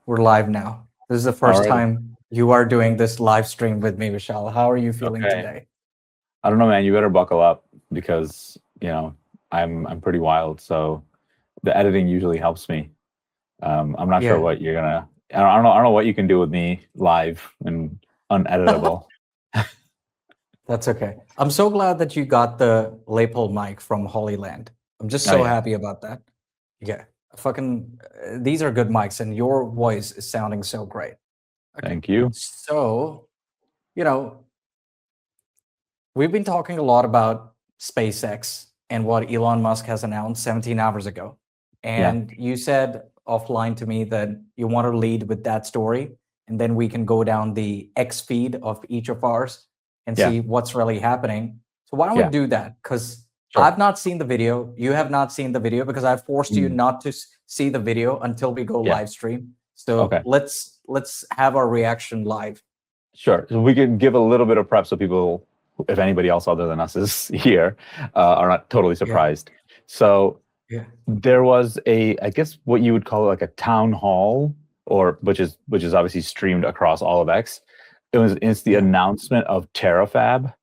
We're live now. This is the first Alrighty. time you are doing this live stream with me, Vishal. How are you feeling Okay. today? I don't know, man. You better buckle up because I'm pretty wild. So the editing usually helps me. I'm not sure Yeah, what you're gonna. I don't know what you can do with me live and uneditable. that's okay. I'm so glad that you got the lapel mic from Holyland. I'm just Oh so yeah. happy about that. Yeah, fucking, these are good mics, and your voice is sounding so great. Okay, Thank you. so you know, we've been talking a lot about SpaceX and what Elon Musk has announced 17 hours ago. Yeah. And you said offline to me that you want to lead with that story, and then we can go down the X feed of each of ours and Yeah. see what's really happening. So why don't we Yeah. do that? Because Sure. I've not seen the video. You have not seen the video because I've forced you not to see the video until we go Yeah. live stream. So Okay. let's have our reaction live. Sure. So we could give a little bit of prep so people, if anybody else other than us is here, are not totally surprised. So Yeah. there was I guess what you would call like a town hall, or which is obviously streamed across all of X. It's the Yeah. announcement of Terafab,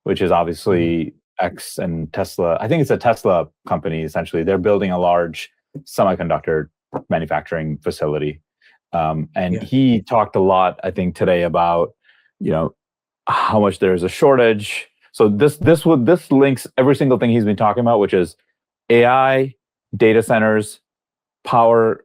which is obviously X and Tesla. I think it's a Tesla company essentially. They're building a large semiconductor manufacturing facility. And Yeah. he talked a lot, I think, today about how much there's a shortage. So this links every single thing he's been talking about, which is AI, data centers, power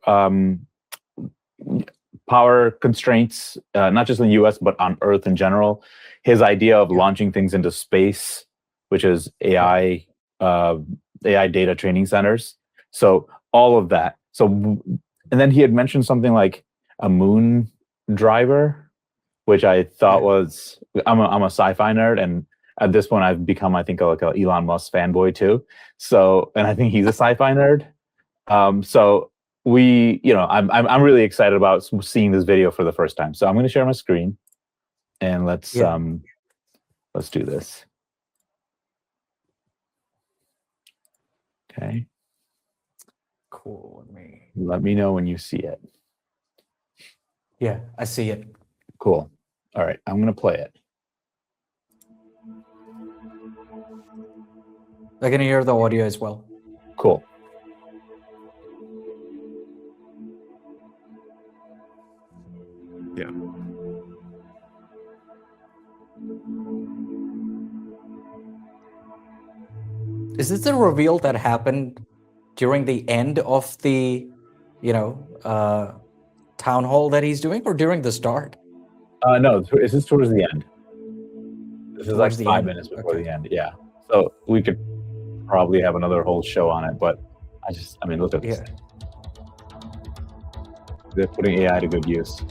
power constraints, not just in the U.S. but on Earth in general. His idea of launching things into space, which is AI data training centers. So all of that. So, and then he had mentioned something like a moon driver, which I thought was, I'm a sci-fi nerd, and at this point I've become, I think, like a Elon Musk fanboy too. So, and I think he's a sci-fi nerd. So I'm really excited about seeing this video for the first time. So I'm going to share my screen, and let's do this. Okay. Cool. Let me know when you see it. Yeah, I see it. Cool. All right, I'm going to play it. I can hear the audio as well. Cool. Yeah. Is this a reveal that happened during the end of the, town hall that he's doing, or during the start? No, this is towards the end. This is Towards like the 5 end? minutes before the end. Yeah. So we could probably have another whole show on it, but look at this. They're putting AI to good use.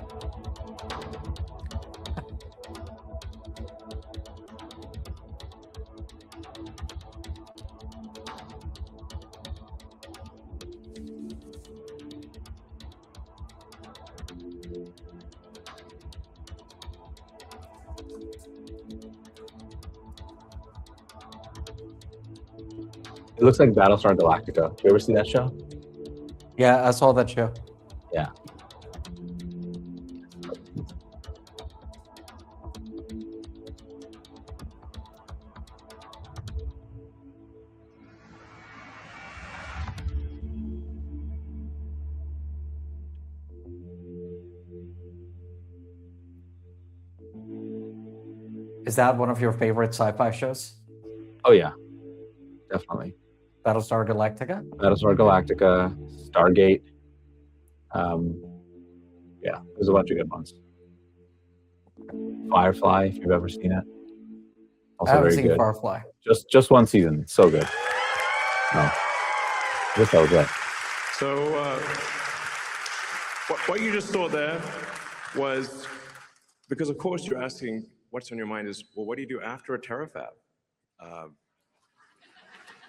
It looks like Battlestar Galactica. Do you ever see that show? Yeah, I saw that show. Yeah. Is that one of your favorite sci-fi shows? Oh yeah, definitely. Battlestar Galactica? Battlestar Galactica, Stargate. Yeah, there's a bunch of good ones. Firefly, if you've ever seen it. Also I haven't very seen good. Firefly. Just one season. It's so good. No. Just so good. So what you just saw there was, because of course you're asking what's on your mind is, well, what do you do after a terafab?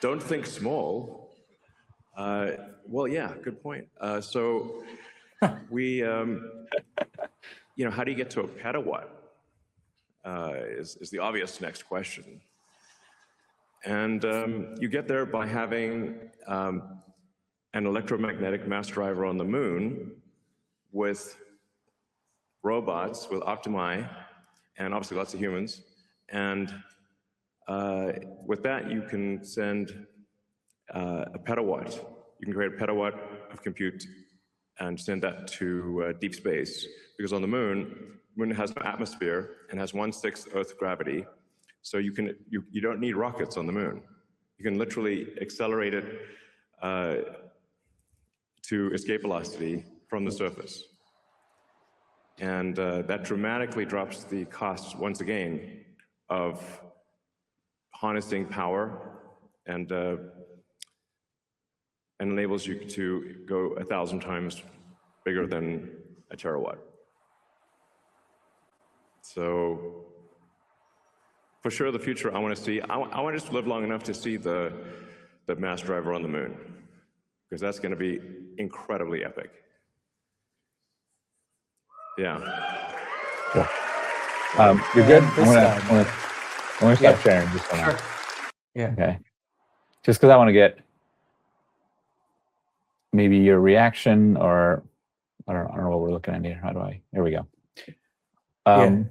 Don't think small. Well, yeah, good point. So we, how do you get to a petawatt is the obvious next question. And you get there by having an electromagnetic mass driver on the moon with robots with Optimi, and obviously lots of humans. And with that, you can send a petawatt. You can create a petawatt of compute and send that to deep space. Because on the moon has no atmosphere and has 1/6 Earth gravity. So you don't need rockets on the moon. You can literally accelerate it to escape velocity from the surface. And that dramatically drops the cost, once again, of harnessing power and enables you to go 1,000 times bigger than a terawatt. So for sure, the future I want to see, I want to just live long enough to see the mass driver on the moon, because that's going to be incredibly epic. Yeah. You're good. And I'm gonna stop sharing just for now. Sure. Yeah. Okay. Just because I want to get maybe your reaction, or I don't know what we're looking at here. Here we go. Yeah.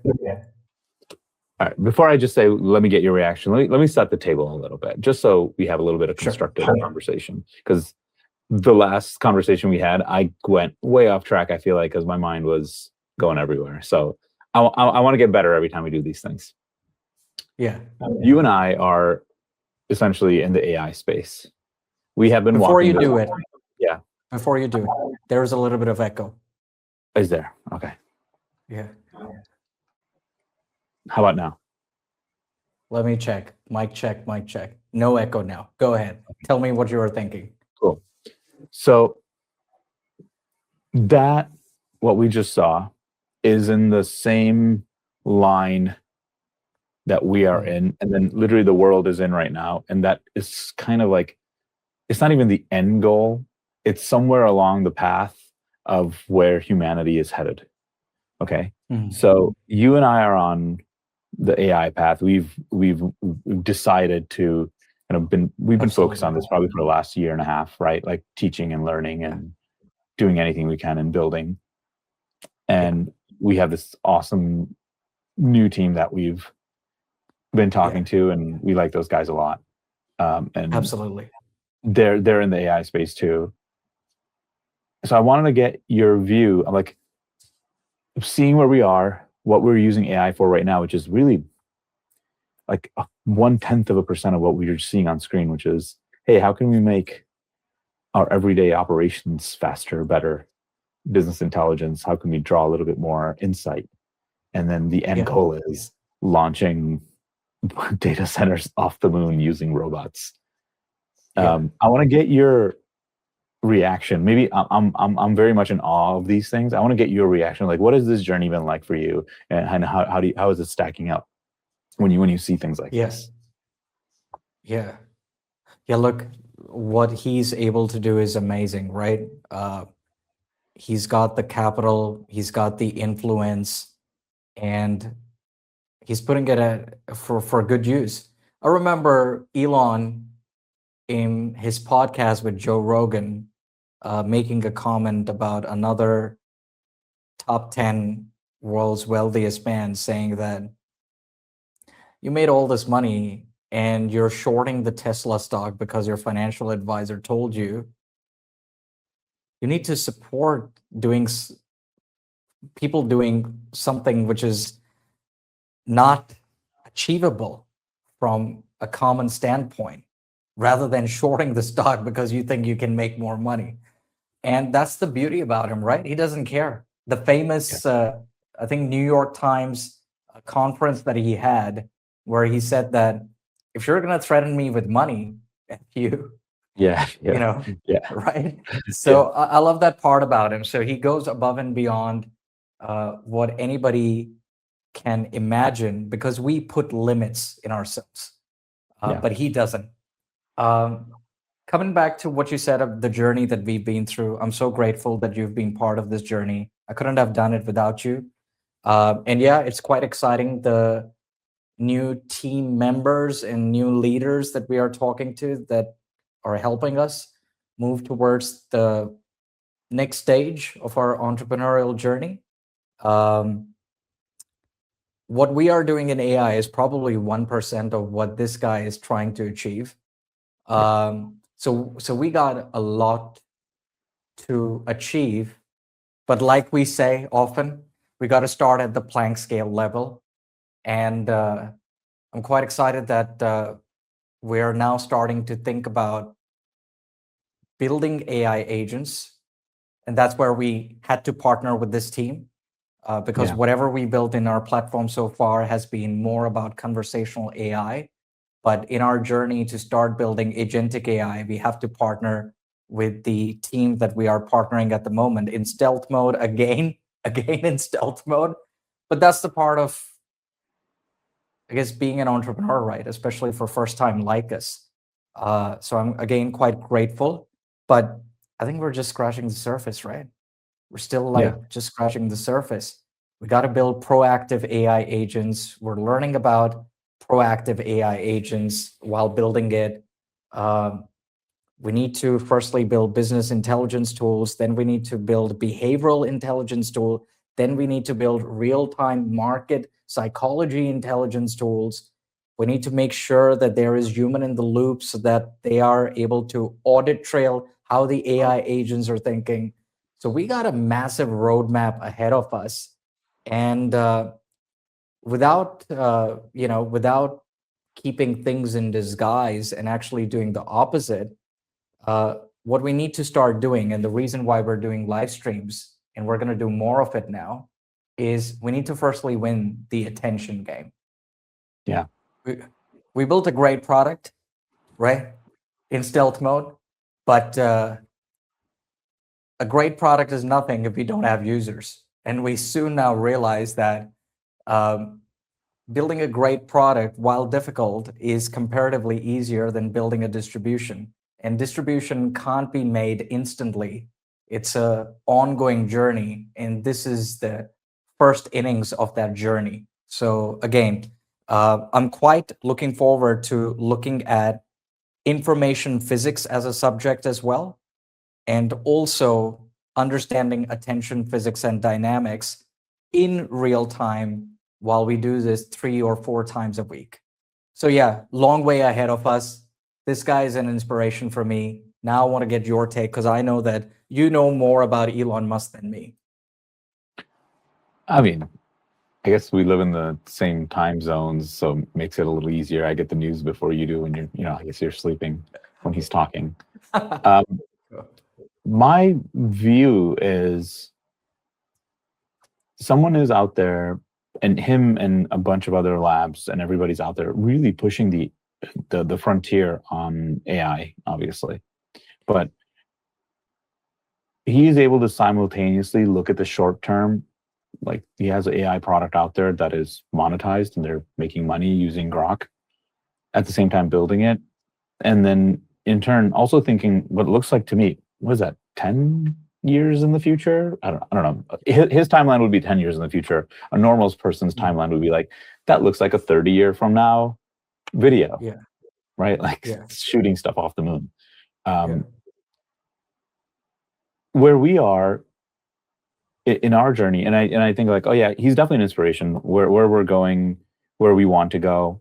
All right. Before I just say, let me get your reaction. Let me set the table a little bit, just so we have a little bit of constructive conversation. Because the last conversation we had, I went way off track. I feel like, because my mind was going everywhere. So I want to get better every time we do these things. Yeah. You and I are essentially in the AI space. We have been Before you walking do it. Yeah. Before you do it, there's a little bit of echo. Is there? Okay. Yeah. How about now? Let me check. Mic check, mic check. No echo now. Go ahead. Tell me what you were thinking. Cool. So that, what we just saw, is in the same line that we are in, and then literally the world is in right now. And that is kind of like, it's not even the end goal. It's somewhere along the path of where humanity is headed. Okay. Mhm. So you and I are on the AI path. We've decided to we've been focused on this probably for the last year and a half, right? Like teaching and learning and doing anything we can in building. And we have this awesome new team that we've been talking to, and we like those guys a lot. And Absolutely. they're in the AI space too. So I wanted to get your view. I'm like, seeing where we are, what we're using AI for right now, which is really like 0.1% of what we're seeing on screen, which is, hey, how can we make our everyday operations faster, better, business intelligence? How can we draw a little bit more insight? And then the end goal is launching data centers off the moon using robots. I want to get your reaction. Maybe I'm very much in awe of these things. I want to get your reaction. Like, what has this journey been like for you, and how is it stacking up when you see things like this? Yeah. Look, what he's able to do is amazing, right? He's got the capital, he's got the influence, and he's putting it for good use. I remember Elon in his podcast with Joe Rogan making a comment about another top 10 world's wealthiest man, saying that you made all this money and you're shorting the Tesla stock because your financial advisor told you. You need to support people doing something which is not achievable from a common standpoint, rather than shorting the stock because you think you can make more money. And that's the beauty about him, right? He doesn't care. The famous, I think, New York Times conference that he had, where he said that if you're going to threaten me with money, you know, right? So I love that part about him. So he goes above and beyond what anybody can imagine, because we put limits in ourselves, but he doesn't. Coming back to what you said of the journey that we've been through, I'm so grateful that you've been part of this journey. I couldn't have done it without you. And yeah, it's quite exciting, the new team members and new leaders that we are talking to that are helping us move towards the next stage of our entrepreneurial journey. What we are doing in AI is probably 1% of what this guy is trying to achieve. So we got a lot to achieve, but like we say often, we got to start at the Planck scale level. And I'm quite excited that we're now starting to think about building AI agents. And that's where we had to partner with this team, because whatever we built in our platform so far has been more about conversational AI. But in our journey to start building agentic AI, we have to partner with the team that we are partnering at the moment in stealth mode, again in stealth mode. But that's the part of, I guess, being an entrepreneur, right? Especially for first time like us. So I'm, again, quite grateful. But I think we're just scratching the surface, right? We're still just scratching the surface. We got to build proactive AI agents. We're learning about proactive AI agents while building it. We need to firstly build business intelligence tools. Then we need to build behavioral intelligence tool. Then we need to build real-time market psychology intelligence tools. We need to make sure that there is human in the loop so that they are able to audit trail how the AI agents are thinking. So we got a massive roadmap ahead of us. And without keeping things in disguise and actually doing the opposite, what we need to start doing, and the reason why we're doing live streams, and we're going to do more of it now, is we need to firstly win the attention game. Yeah. We built a great product, right, in stealth mode, but a great product is nothing if you don't have users. And we soon now realize that building a great product, while difficult, is comparatively easier than building a distribution. And distribution can't be made instantly. It's an ongoing journey, and this is the first innings of that journey. So again, I'm quite looking forward to looking at information physics as a subject as well, and also understanding attention physics and dynamics in real time while we do this 3 or 4 times a week. So yeah, long way ahead of us. This guy is an inspiration for me. Now I want to get your take, because I know that you know more about Elon Musk than me. I mean, I guess we live in the same time zones, so it makes it a little easier. I get the news before you do, and I guess you're sleeping when he's talking. My view is someone is out there, and him and a bunch of other labs and everybody's out there really pushing the frontier on AI, obviously. But he is able to simultaneously look at the short term. Like, he has an AI product out there that is monetized and they're making money using Grok, at the same time building it. And then in turn, also thinking what it looks like to me, what is that, 10 years in the future? I don't know. His timeline would be 10 years in the future. A normal person's timeline would be like, that looks like a 30-year from now video. Yeah. Right? Like shooting stuff off the moon. Yeah. Where we are in our journey, and I think like, oh yeah, he's definitely an inspiration. Where we're going, where we want to go,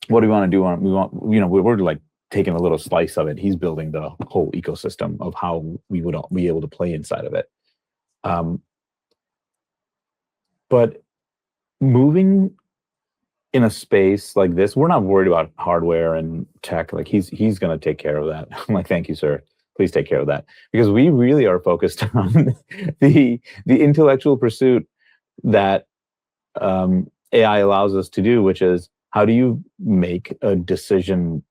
what do we want to do? We're like taking a little slice of it. He's building the whole ecosystem of how we would all be able to play inside of it. But moving in a space like this, we're not worried about hardware and tech. Like, he's going to take care of that. I'm like, thank you, sir. Please take care of that, because we really are focused on the intellectual pursuit that AI allows us to do, which is, how do you make a decision,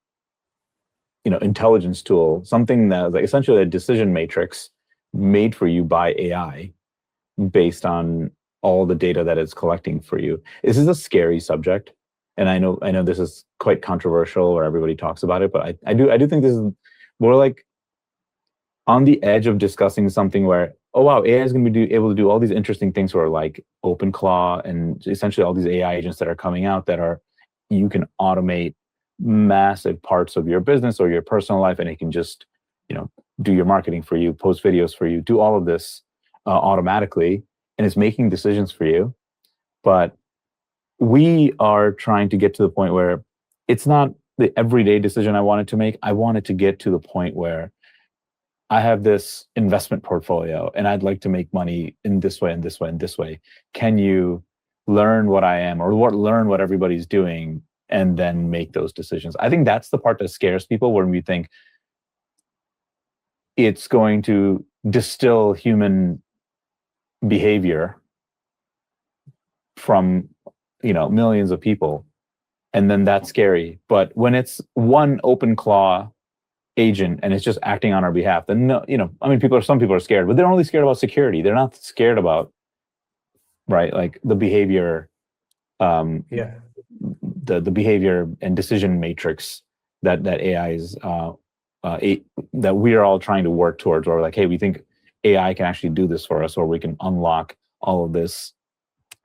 intelligence tool, something that is like essentially a decision matrix made for you by AI based on all the data that it's collecting for you. This is a scary subject, and I know this is quite controversial, or everybody talks about it, but I do think this is more like on the edge of discussing something where, oh wow, AI is going to be able to do all these interesting things, where like OpenClaw and essentially all these AI agents that are coming out you can automate massive parts of your business or your personal life, and it can just, do your marketing for you, post videos for you, do all of this automatically. and it's making decisions for you. But we are trying to get to the point where it's not the everyday decision I wanted to make. I wanted to get to the point where I have this investment portfolio and I'd like to make money in this way and this way and this way. Can you learn what I am, or learn what everybody's doing, and then make those decisions? I think that's the part that scares people, when we think it's going to distill human behavior from, millions of people, and then that's scary. But when it's one OpenClaw agent and it's just acting on our behalf, then no, some people are scared, but they're only scared about security. They're not scared about, right, like the behavior, the behavior and decision matrix that AI is that we are all trying to work towards, or like, hey, we think AI can actually do this for us, or we can unlock all of this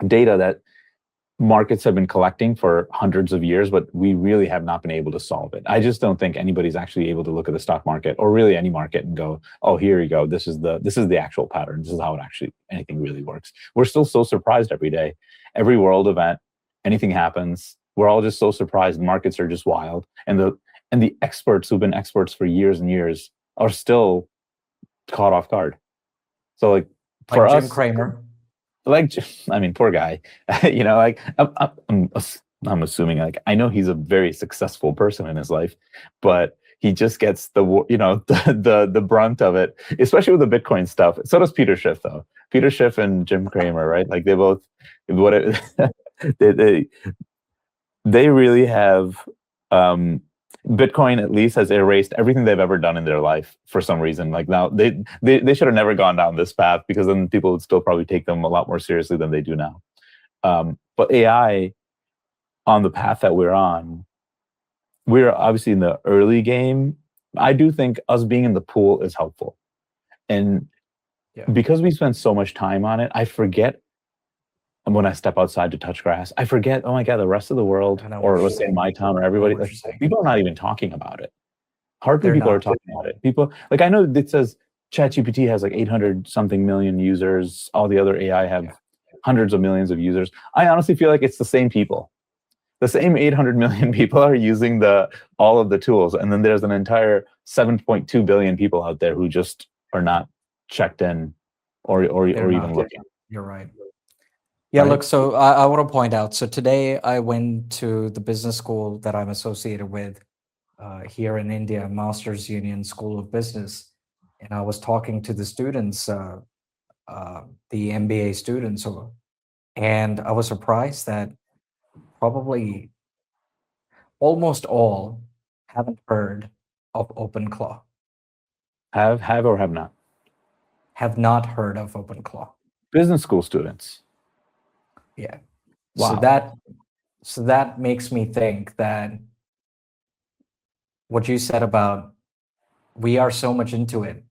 data that markets have been collecting for hundreds of years, but we really have not been able to solve it. I just don't think anybody's actually able to look at the stock market, or really any market, and go, oh, here you go. This is the actual pattern. This is how anything really works. We're still so surprised every day. Every world event, anything happens, we're all just so surprised. Markets are just wild. And the experts who've been experts for years and years are still caught off guard. So like for Jim us, Cramer. Poor guy. I'm assuming, like, I know he's a very successful person in his life, but he just gets the brunt of it, especially with the Bitcoin stuff. So does Peter Schiff, though. Peter Schiff and Jim Cramer, right? Like, they both they really have. Bitcoin at least has erased everything they've ever done in their life for some reason. Like, now they should have never gone down this path, because then people would still probably take them a lot more seriously than they do now. But AI, on the path that we're on, we're obviously in the early game. I do think us being in the pool is helpful. And because we spend so much time on it, I forget. And when I step outside to touch grass, I forget, oh my God, the rest of the world, or let's say my town, or everybody, like, people are not even talking about it. Hardly people are talking about it. People, like, I know it says ChatGPT has like 800 something million users. All the other AI have hundreds of millions of users. I honestly feel like it's the same people. The same 800 million people are using all of the tools. And then there's an entire 7.2 billion people out there who just are not checked in or even looking. You're right. Yeah, look, so I want to point out, so today I went to the business school that I'm associated with here in India, Masters Union School of Business, and I was talking to the students, the MBA students, and I was surprised that probably almost all haven't heard of OpenClaw. Have or have not? Have not heard of OpenClaw. Business school students. Yeah. Wow. So that makes me think that what you said about we are so much into it.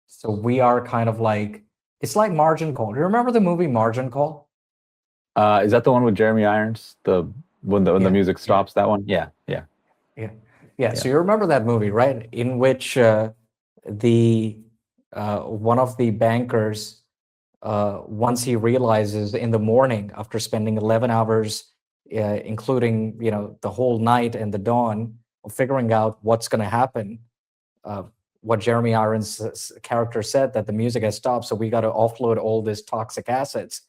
So we are kind of like, it's like Margin Call. Do you remember the movie Margin Call? Is that the one with Jeremy Irons? When the music stops, that one? Yeah. So you remember that movie, right? In which the one of the bankers, once he realizes in the morning, after spending 11 hours, including the whole night and the dawn, of figuring out what's going to happen, what Jeremy Irons' character said, that the music has stopped, so we got to offload all this toxic assets.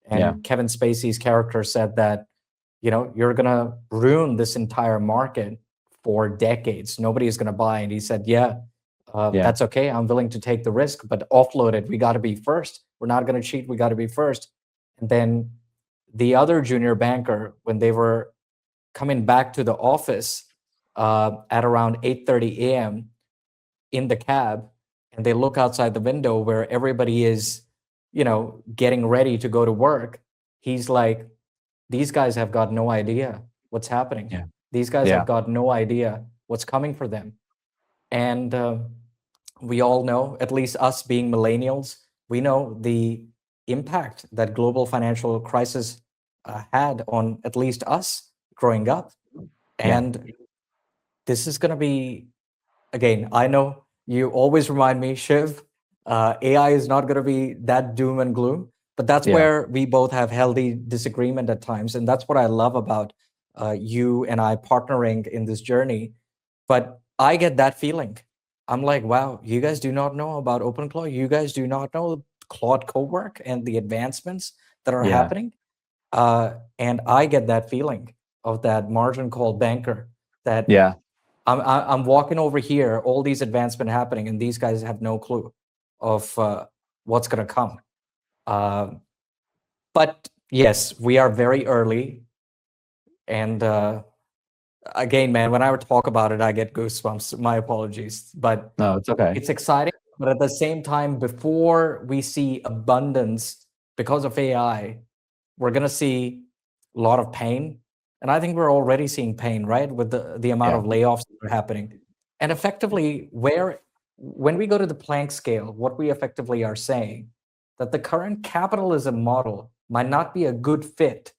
And Kevin Spacey's character said that, you're going to ruin this entire market for decades. Nobody is going to buy. And he said, that's okay. I'm willing to take the risk, but offload it. We got to be first. We're not going to cheat. We got to be first. And then the other junior banker, when they were coming back to the office at around 8:30 a.m. in the cab, and they look outside the window where everybody is, getting ready to go to work, he's like, these guys have got no idea what's happening. These guys have got no idea what's coming for them. And we all know, at least us being millennials, we know the impact that global financial crisis had on at least us growing up. And this is going to be, again, I know you always remind me, Shiv, AI is not going to be that doom and gloom. But that's Yeah. where we both have healthy disagreement at times. And that's what I love about you and I partnering in this journey. But I get that feeling. I'm like, wow, you guys do not know about OpenClaw. You guys do not know Claude Cowork and the advancements that are Yeah. happening. And I get that feeling of that margin call banker that Yeah. I'm walking over here, all these advancements happening, and these guys have no clue of what's going to come. But yes, we are very early. And again, man, when I would talk about it, I get goosebumps. My apologies. But No, it's okay. it's exciting. But at the same time, before we see abundance because of AI, we're going to see a lot of pain. And I think we're already seeing pain, right? With the amount Yeah. of layoffs that are happening. And effectively, when we go to the Planck scale, what we effectively are saying that the current capitalism model might not be a good fit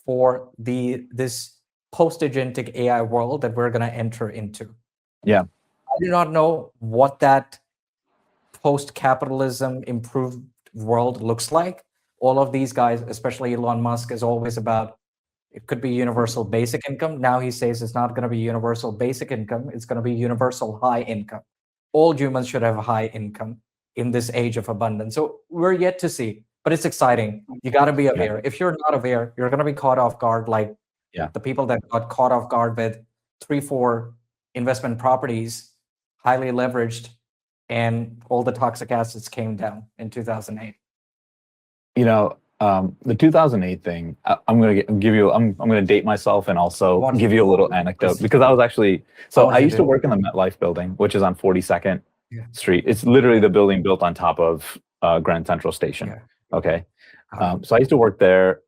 for this post-agentic AI world that we're going to enter into. Yeah. I do not know what that post-capitalism improved world looks like. All of these guys, especially Elon Musk, is always about it could be universal basic income. Now he says it's not going to be universal basic income. It's going to be universal high income. All humans should have a high income in this age of abundance. So we're yet to see, but it's exciting. You got to be aware. If you're not aware, you're going to be caught off guard like the people that got caught off guard with 3-4 investment properties, highly leveraged, and all the toxic assets came down in 2008. You know, the 2008 thing, I'm going to give you, I'm going to date myself and also give you a little anecdote because I was actually, so I used to work in the MetLife building, which is on 42nd Street. It's literally the building built on top of Grand Central Station. Okay. So I used to work there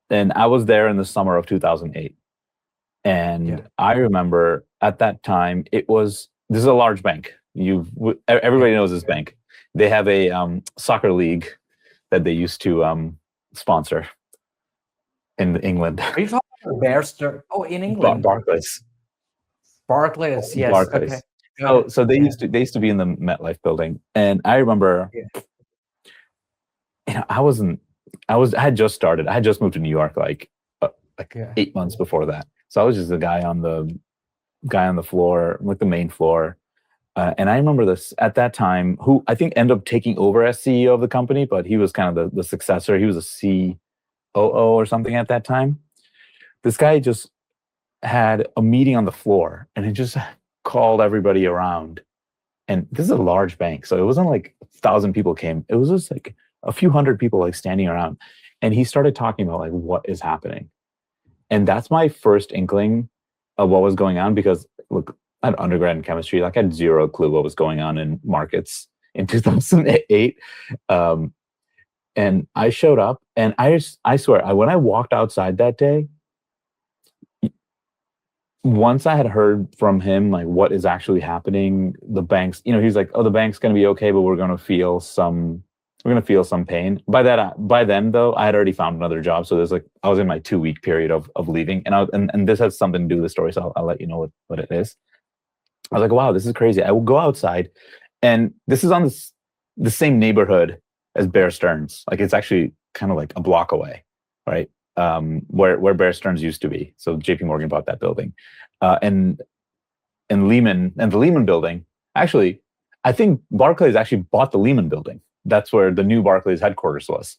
and I was there in the summer of 2008. And I remember at that time, this is a large bank. Everybody knows this bank. They have a soccer league that they used to sponsor in England. Are you talking about Bear Stearns? Oh, in England. Barclays. Barclays, yes. Barclays. Okay. So they used to be in the MetLife building, and I remember, you know, I had just started. I had just moved to New York like 8 months before that. So I was just the guy on the floor, like the main floor. And I remember this at that time, who I think ended up taking over as CEO of the company, but he was kind of the successor. He was a COO or something at that time. This guy just had a meeting on the floor and he just called everybody around. And this is a large bank. So it wasn't like 1,000 people came. It was just like a few hundred people like standing around. And he started talking about like what is happening. And that's my first inkling of what was going on because look, I had undergrad in chemistry. Like I had zero clue what was going on in markets in 2008. And I showed up and I swear, when I walked outside that day, once I had heard from him, like what is actually happening, the banks, you know, he's like, oh, the bank's going to be okay, but we're going to feel some pain. By then though, I had already found another job. So there's like, I was in my 2-week period of leaving and this has something to do with the story. So I'll let you know what it is. I was like, wow, this is crazy. I will go outside and this is on the same neighborhood as Bear Stearns. Like it's actually kind of like a block away, right? Where Bear Stearns used to be. So JP Morgan bought that building. And the Lehman building, actually, I think Barclays actually bought the Lehman building. That's where the new Barclays headquarters was.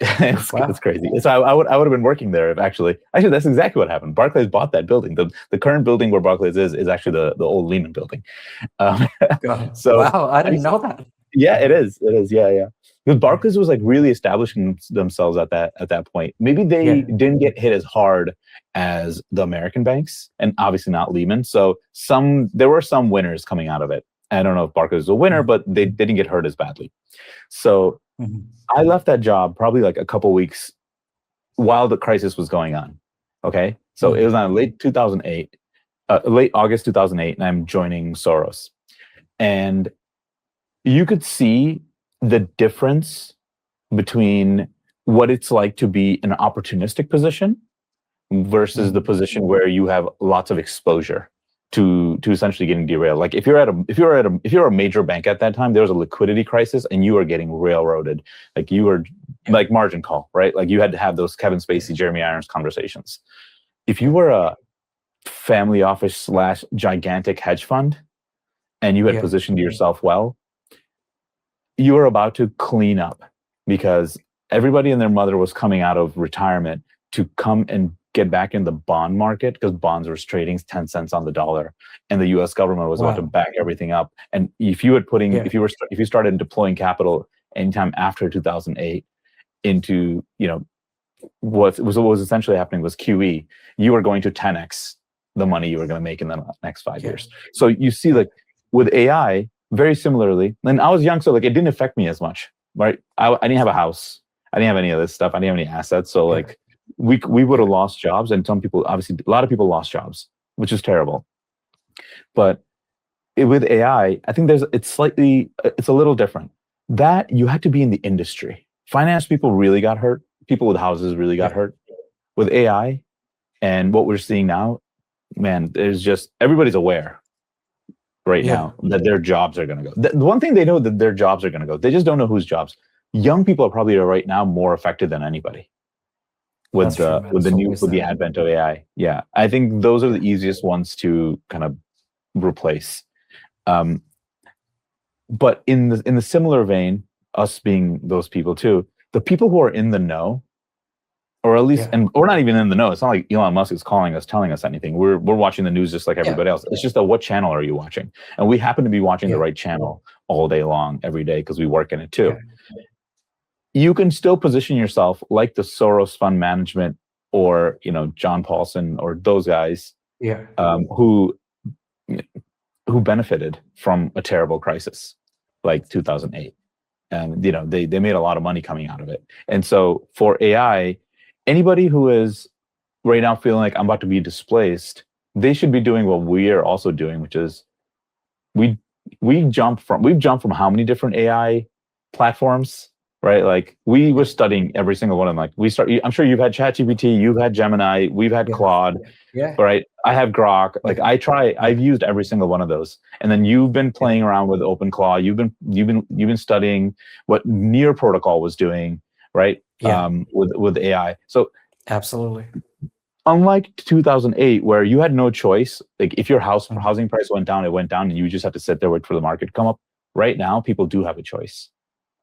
It's crazy. So I would have been working there if actually that's exactly what happened. Barclays bought that building. The current building where Barclays is actually the old Lehman building. So wow, I didn't know that. Yeah, it is. Yeah. Because Barclays was like really establishing themselves at that point. Maybe they didn't get hit as hard as the American banks, and obviously not Lehman. So there were some winners coming out of it. I don't know if Barclays was a winner, but they didn't get hurt as badly. So I left that job probably like a couple weeks while the crisis was going on. Okay, so it was on late August 2008, and I'm joining Soros, and you could see the difference between what it's like to be an opportunistic position versus the position where you have lots of exposure. to essentially getting derailed. Like if you're a major bank at that time, there was a liquidity crisis and you were getting railroaded. Like you were like margin call, right? Like you had to have those Kevin Spacey, Jeremy Irons conversations. If you were a family office / gigantic hedge fund and you had positioned yourself well, you were about to clean up because everybody and their mother was coming out of retirement to come and get back in the bond market because bonds were trading 10 cents on the dollar and the US government was about to back everything up. And if you if you started deploying capital anytime after 2008 into, what was essentially happening was QE, you were going to 10x the money you were going to make in the next 5 years. So you see, like with AI, very similarly, and I was young, so like it didn't affect me as much, right? I didn't have a house, I didn't have any of this stuff, I didn't have any assets, so like we would have lost jobs, and some people, obviously, a lot of people lost jobs, which is terrible. But with AI, I think it's a little different. That you had to be in the industry. Finance people really got hurt. People with houses really got hurt. With AI and what we're seeing now, man, there's just everybody's aware right now that their jobs are going to go. The one thing they know that their jobs are going to go. They just don't know whose jobs. Young people are probably right now more affected than anybody with the advent of AI. Yeah, I think those are the easiest ones to kind of replace. But in the similar vein, us being those people too, the people who are in the know, or at least, and we're not even in the know. It's not like Elon Musk is calling us, telling us anything. We're watching the news just like everybody else. It's just that what channel are you watching? And we happen to be watching the right channel all day long, every day, because we work in it too. You can still position yourself like the Soros Fund Management or John Paulson or those guys who benefited from a terrible crisis like 2008. And they made a lot of money coming out of it. And so for AI, anybody who is right now feeling like I'm about to be displaced, they should be doing what we are also doing, which is we've jumped from how many different AI platforms, right? Like we were studying every single one of them. Like I'm sure you've had ChatGPT, you've had Gemini, we've had Claude, right? I have Grok. Like I've used every single one of those. And then you've been playing around with OpenClaw. You've been studying what Near protocol was doing, right? With AI. So absolutely. Unlike 2008, where you had no choice, like if your housing price went down, it went down, and you just had to sit there, wait for the market to come up. Right now, people do have a choice.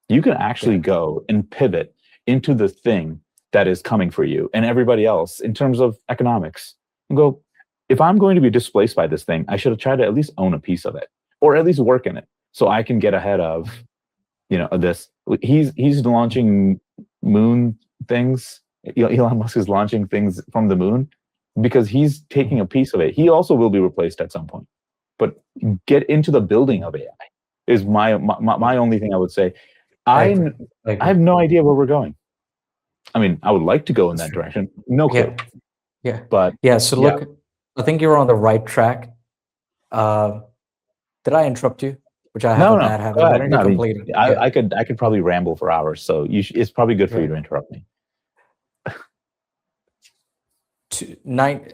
You can actually go and pivot into the thing that is coming for you and everybody else in terms of economics. And go, if I'm going to be displaced by this thing, I should try to at least own a piece of it, or at least work in it, so I can get ahead of, this. He's launching moon things. Elon Musk is launching things from the moon because he's taking a piece of it. He also will be replaced at some point. But get into the building of AI is my only thing I would say. I have no idea where we're going. I mean, I would like to go in that direction. No clue. But so look, I think you're on the right track. Did I interrupt you? Which I have a bad habit. Why don't you complete it? I could probably ramble for hours, so it's probably good for you to interrupt me.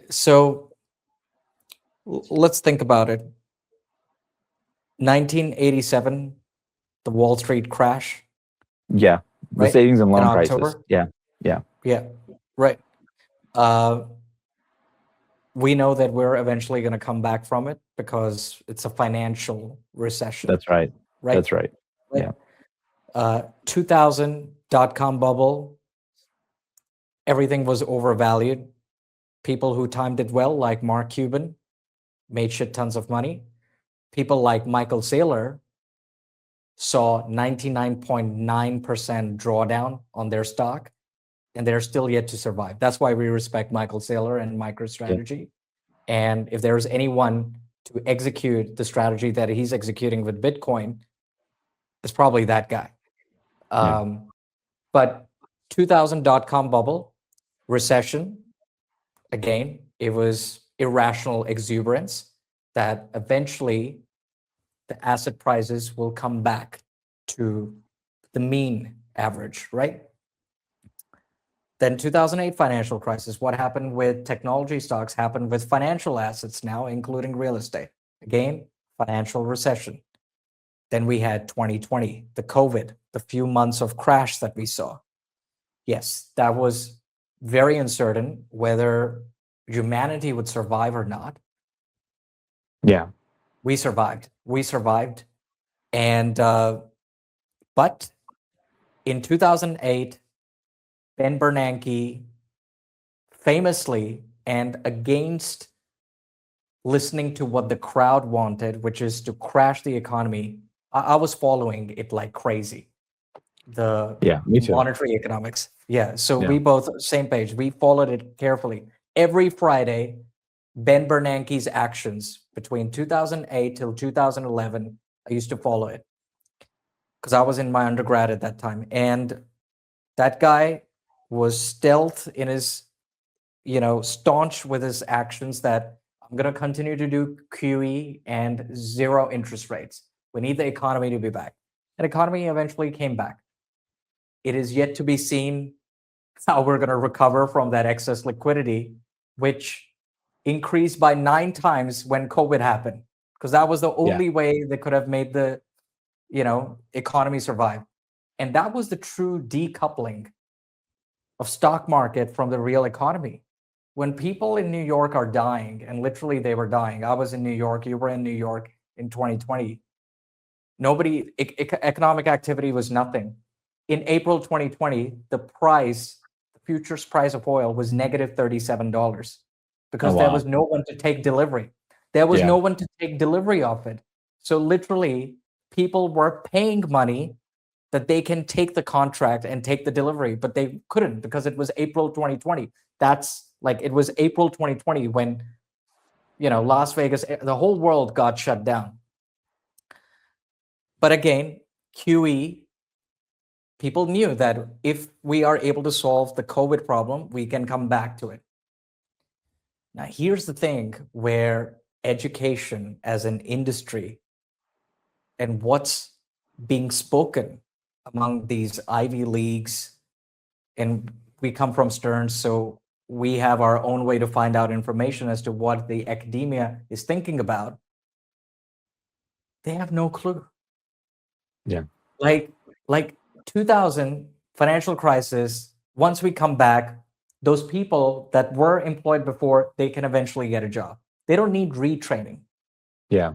So let's think about it. 1987, the Wall Street crash. The savings and loan crisis. October? Yeah. Right. We know that we're eventually going to come back from it because it's a financial recession. That's right. That's right. Yeah. 2000 dot-com bubble. Everything was overvalued. People who timed it well, like Mark Cuban, made shit tons of money. People like Michael Saylor saw 99.9% drawdown on their stock, and they're still yet to survive. That's why we respect Michael Saylor and MicroStrategy. And if there's anyone to execute the strategy that he's executing with Bitcoin, it's probably that guy. But 2000 dot-com bubble, recession, again, it was irrational exuberance that eventually the asset prices will come back to the mean average, right? Then 2008 financial crisis. What happened with technology stocks happened with financial assets now, including real estate. Again, financial recession. Then we had 2020, the COVID, the few months of crash that we saw. Yes, that was very uncertain whether humanity would survive or not. Yeah. We survived. And, but in 2008, Ben Bernanke famously, and against listening to what the crowd wanted, which is to crash the economy, I was following it like crazy. Me too. Monetary economics. Yeah. So Yeah. we both same page. We followed it carefully. Every Friday, Ben Bernanke's actions between 2008 till 2011, I used to follow it because I was in my undergrad at that time. And that guy was stealth in his, staunch with his actions that I'm going to continue to do QE and zero interest rates. We need the economy to be back. And economy eventually came back. It is yet to be seen how we're going to recover from that excess liquidity, which increased by 9 times when COVID happened, because that was the only way they could have made the, economy survive. And that was the true decoupling of stock market from the real economy. When people in New York are dying, and literally they were dying. I was in New York, you were in New York in 2020. Economic activity was nothing. In April 2020, the futures price of oil was negative $37 because there was no one to take delivery. There was no one to take delivery of it. So literally, people were paying money that they can take the contract and take the delivery, but they couldn't because it was April 2020. It was April 2020 when, Las Vegas, the whole world got shut down. But again, QE, people knew that if we are able to solve the COVID problem, we can come back to it. Now, here's the thing where education as an industry and what's being spoken among these Ivy Leagues, and we come from Stearns, so we have our own way to find out information as to what the academia is thinking about. They have no clue. Yeah. Like 2000 financial crisis, once we come back, those people that were employed before, they can eventually get a job. They don't need retraining. Yeah.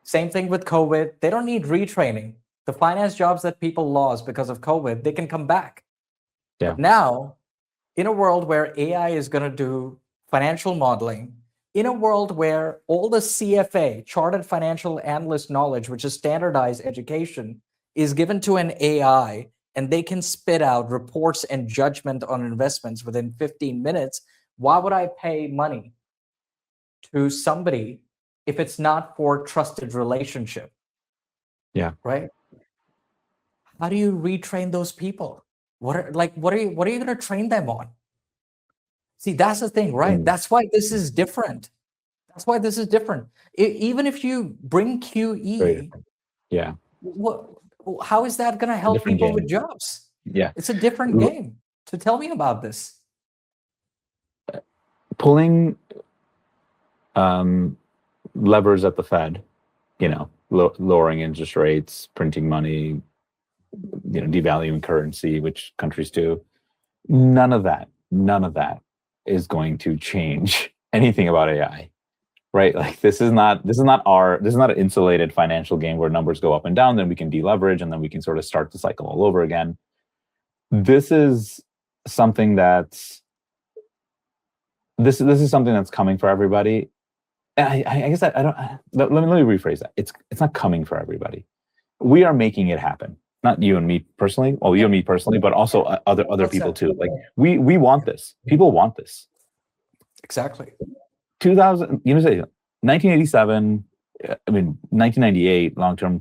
Same thing with COVID. They don't need retraining. The finance jobs that people lost because of COVID, they can come back. Yeah. But now, in a world where AI is going to do financial modeling, in a world where all the CFA, Chartered Financial Analyst knowledge, which is standardized education, is given to an AI, and they can spit out reports and judgment on investments within 15 minutes, why would I pay money to somebody if it's not for trusted relationship? Yeah. Right? How do you retrain those people? What are you going to train them on? See, that's the thing, right? That's why this is different. Even if you bring QE, how is that going to help people with jobs? Yeah. It's a different game. So tell me about this. Pulling levers at the Fed, lowering interest rates, printing money, devaluing currency, which countries do. None of that is going to change anything about AI, right? Like this is not an insulated financial game where numbers go up and down, then we can deleverage and then we can sort of start the cycle all over again. This is something that's coming for everybody. And I guess I don't. Let me rephrase that. It's not coming for everybody. We are making it happen. Not you and me personally. Well, you and me personally, but also other people too. Like we want this. People want this. Exactly. 1987. 1998. Long-term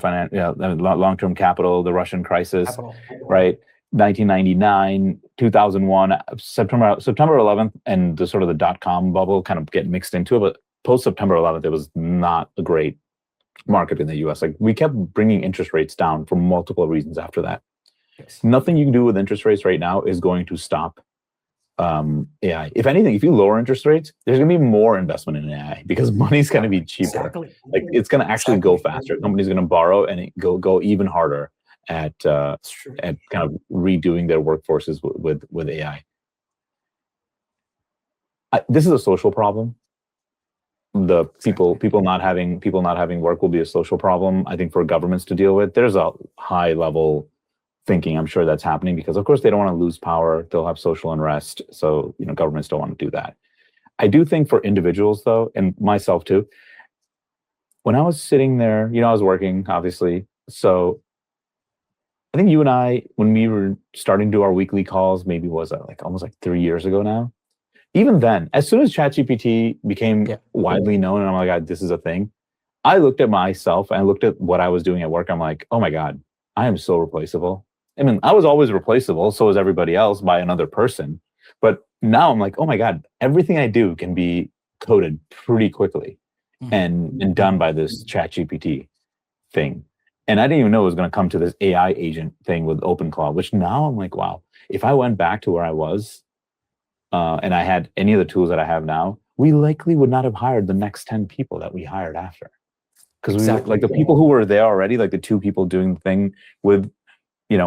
capital. The Russian crisis. Right. 1999, 2001, September 11th, and the sort of the dot-com bubble kind of get mixed into it. But post September 11th, it was not a great market in the US. Like we kept bringing interest rates down for multiple reasons after that. Yes. Nothing you can do with interest rates right now is going to stop AI. If anything, if you lower interest rates, there's going to be more investment in AI because money's going to be cheaper. Exactly. Like it's going to actually go faster. Companies going to borrow and go even harder at kind of redoing their workforces with AI. This is a social problem. The people not having work will be a social problem. I think for governments to deal with. There's a high level thinking, I'm sure that's happening because of course they don't want to lose power. They'll have social unrest. So, governments don't want to do that. I do think for individuals though, and myself too, when I was sitting there, I was working obviously. So I think you and I, when we were starting to do our weekly calls, maybe was that like almost like 3 years ago now. Even then, as soon as ChatGPT became widely known and I'm like, God, this is a thing. I looked at myself and I looked at what I was doing at work. I'm like, oh my God, I am so replaceable. I mean, I was always replaceable. So was everybody else by another person. But now I'm like, oh my God, everything I do can be coded pretty quickly and done by this ChatGPT thing. And I didn't even know it was going to come to this AI agent thing with OpenClaw, which now I'm like, wow, if I went back to where I was and I had any of the tools that I have now, we likely would not have hired the next 10 people that we hired after. Because like the people who were there already, like the 2 people doing the thing with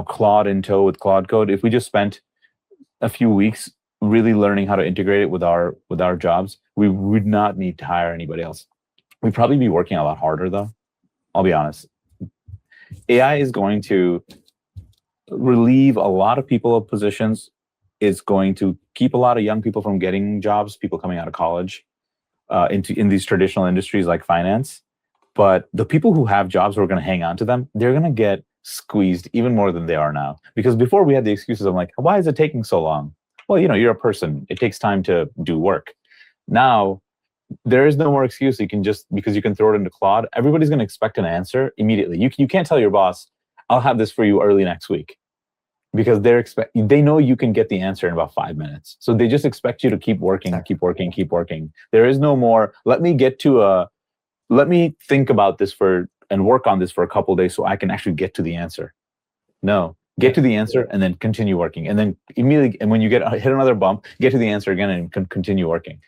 Claude in tow with Claude Code, if we just spent a few weeks really learning how to integrate it with our jobs, we would not need to hire anybody else. We'd probably be working a lot harder though. I'll be honest. AI is going to relieve a lot of people of positions. It's going to keep a lot of young people from getting jobs, people coming out of college in these traditional industries like finance. But the people who have jobs who are going to hang on to them, they're going to get squeezed even more than they are now. Because before we had the excuses of like, why is it taking so long? Well, you're a person. It takes time to do work. Now, there is no more excuse. You can because you can throw it into Claude, everybody's going to expect an answer immediately. You can't tell your boss, I'll have this for you early next week. Because they know you can get the answer in about 5 minutes. So they just expect you to keep working, keep working, keep working. There is no more, let me think about this and work on this for a couple of days so I can actually get to the answer. No, get to the answer and then continue working. And then immediately, and when you hit another bump, get to the answer again and continue working.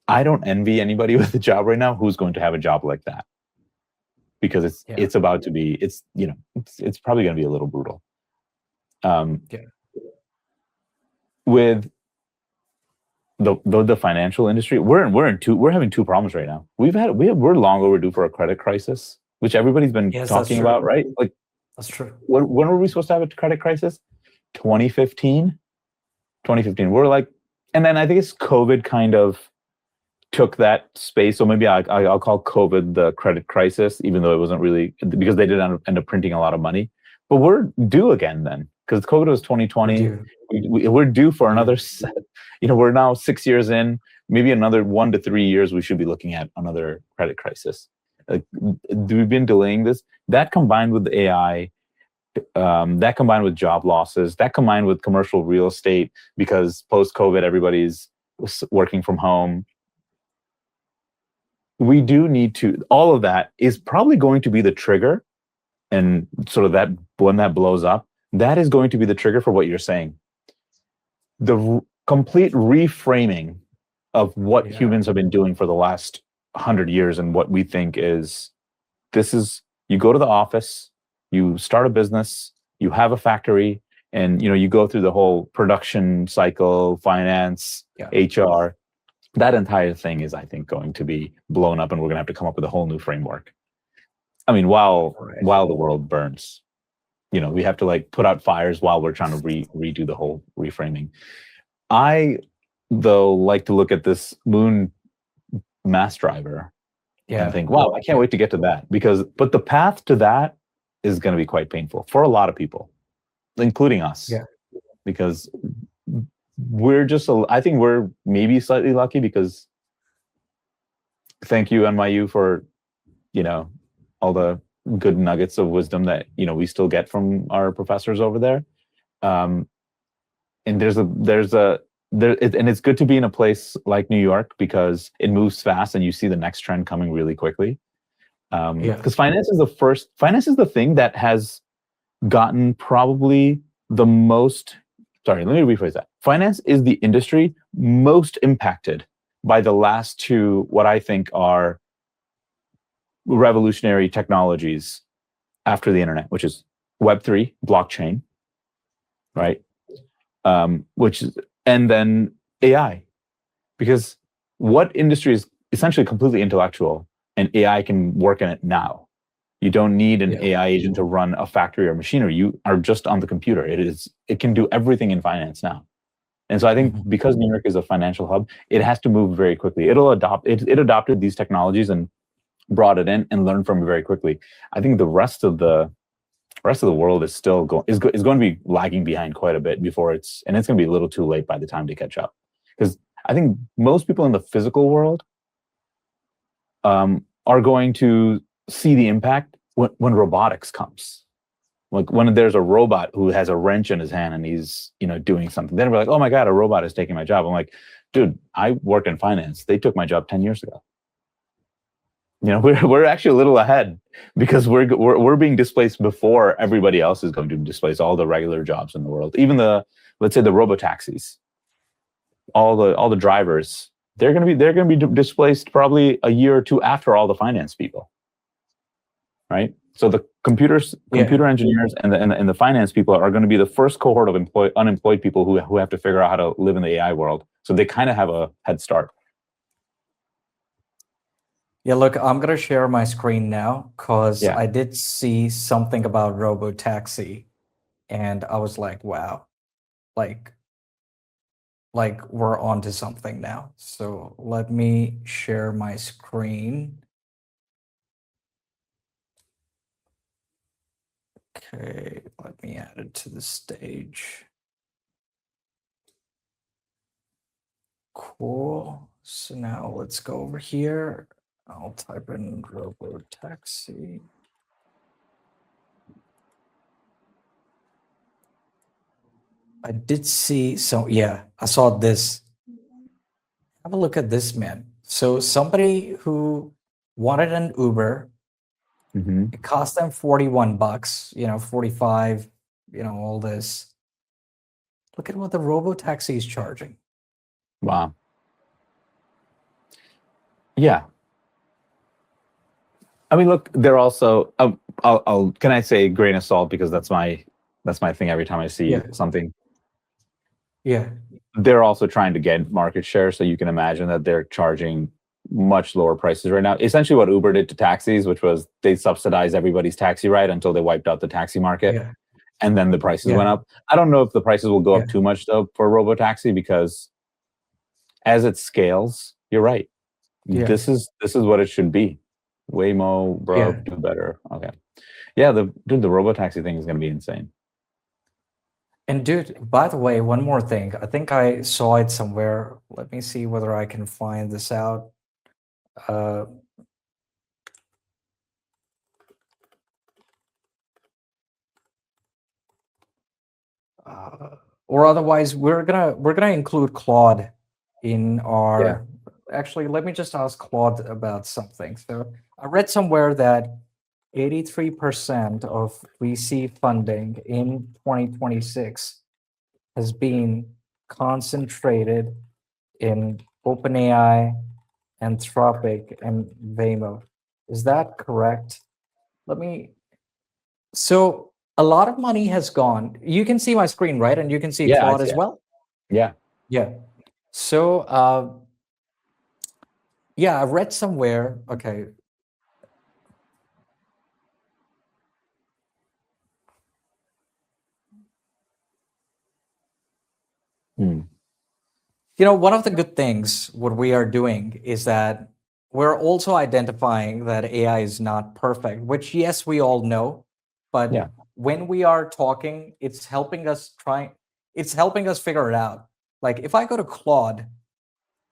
I don't envy anybody with a job right now who's going to have a job like that. Because it's about to be, it's probably going to be a little brutal. With the financial industry, we're having 2 problems right now. We're long overdue for a credit crisis, which everybody's been talking about, right? Like that's true. When were we supposed to have a credit crisis? 2015. We're like, and then I think it's COVID kind of took that space. So maybe I'll call COVID the credit crisis, even though it wasn't really, because they did end up printing a lot of money. But we're due again then, because COVID was 2020. We're due for another set. We're now 6 years in, maybe another 1 to 3 years, we should be looking at another credit crisis. We've been delaying this. That combined with AI, that combined with job losses, that combined with commercial real estate, because post-COVID, everybody's working from home. We do need to, all of that is probably going to be the trigger. And sort of that, when that blows up, that is going to be the trigger for what you're saying. The complete reframing of what humans have been doing for the last 100 years and what we think is, you go to the office, you start a business, you have a factory, and you go through the whole production cycle, finance, HR. That entire thing is, I think, going to be blown up, and we're going to have to come up with a whole new framework. I mean, while the world burns, we have to like put out fires while we're trying to redo the whole reframing. I, though, like to look at this moon mass driver and think, wow, I can't wait to get to that, but the path to that is going to be quite painful for a lot of people, including us. Because I think we're maybe slightly lucky, because thank you, NYU, for, all the good nuggets of wisdom that, we still get from our professors over there. And it's good to be in a place like New York, because it moves fast and you see the next trend coming really quickly. Because finance is the thing that has gotten probably the most, let me rephrase that. finance is the industry most impacted by the last two, what I think are revolutionary technologies after the internet, which is Web3, blockchain, right? Which is, and then AI, because what industry is essentially completely intellectual and AI can work in it now. You don't need an AI agent to run a factory or machinery. You are just on the computer. It can do everything in finance now. And so I think because New York is a financial hub, it has to move very quickly. It adopted these technologies and brought it in and learned from it very quickly. I think the rest of the world is still going to be lagging behind quite a bit before it's going to be a little too late by the time to catch up. Because I think most people in the physical world are going to see the impact when robotics comes. Like when there's a robot who has a wrench in his hand and he's, doing something, then we're like, oh my God, a robot is taking my job. I'm like, dude, I worked in finance. They took my job 10 years ago. We're actually a little ahead because we're being displaced before everybody else is going to displace all the regular jobs in the world. Even let's say the robotaxis, all the drivers, they're going to be displaced probably a year or two after all the finance people. Right? So the computer engineers and the finance people are going to be the first cohort of unemployed people who have to figure out how to live in the AI world. So they kind of have a head start. Yeah, look, I'm going to share my screen now because I did see something about Robotaxi and I was like, wow, like we're onto something now. So let me share my screen. Okay, let me add it to the stage. Cool. So now let's go over here. I'll type in Robotaxi. I did see, I saw this. Have a look at this, man. So somebody who wanted an Uber, it cost them $41, 45, all this. Look at what the Robotaxi is charging. Wow. Yeah. I mean, look, they're also. Can I say grain of salt because that's my thing every time I see something. Yeah. They're also trying to get market share, so you can imagine that they're charging much lower prices right now. Essentially, what Uber did to taxis, which was they subsidized everybody's taxi ride until they wiped out the taxi market, and then the prices went up. I don't know if the prices will go up too much though for Robotaxi because as it scales, you're right. This is what it should be. Waymo, bro, do better. Okay. Yeah, the Robotaxi thing is going to be insane. And dude, by the way, one more thing. I think I saw it somewhere. Let me see whether I can find this out. Or otherwise, we're gonna include Claude in our. Actually, let me just ask Claude about something. So I read somewhere that 83% of VC funding in 2026 has been concentrated in OpenAI, Anthropic, and Waymo. Is that correct? So a lot of money has gone. You can see my screen, right? And you can see Claude as well? Yeah. Yeah. So, I read somewhere, okay. One of the good things what we are doing is that we're also identifying that AI is not perfect, which yes, we all know, but when we are talking, it's helping us figure it out. Like if I go to Claude,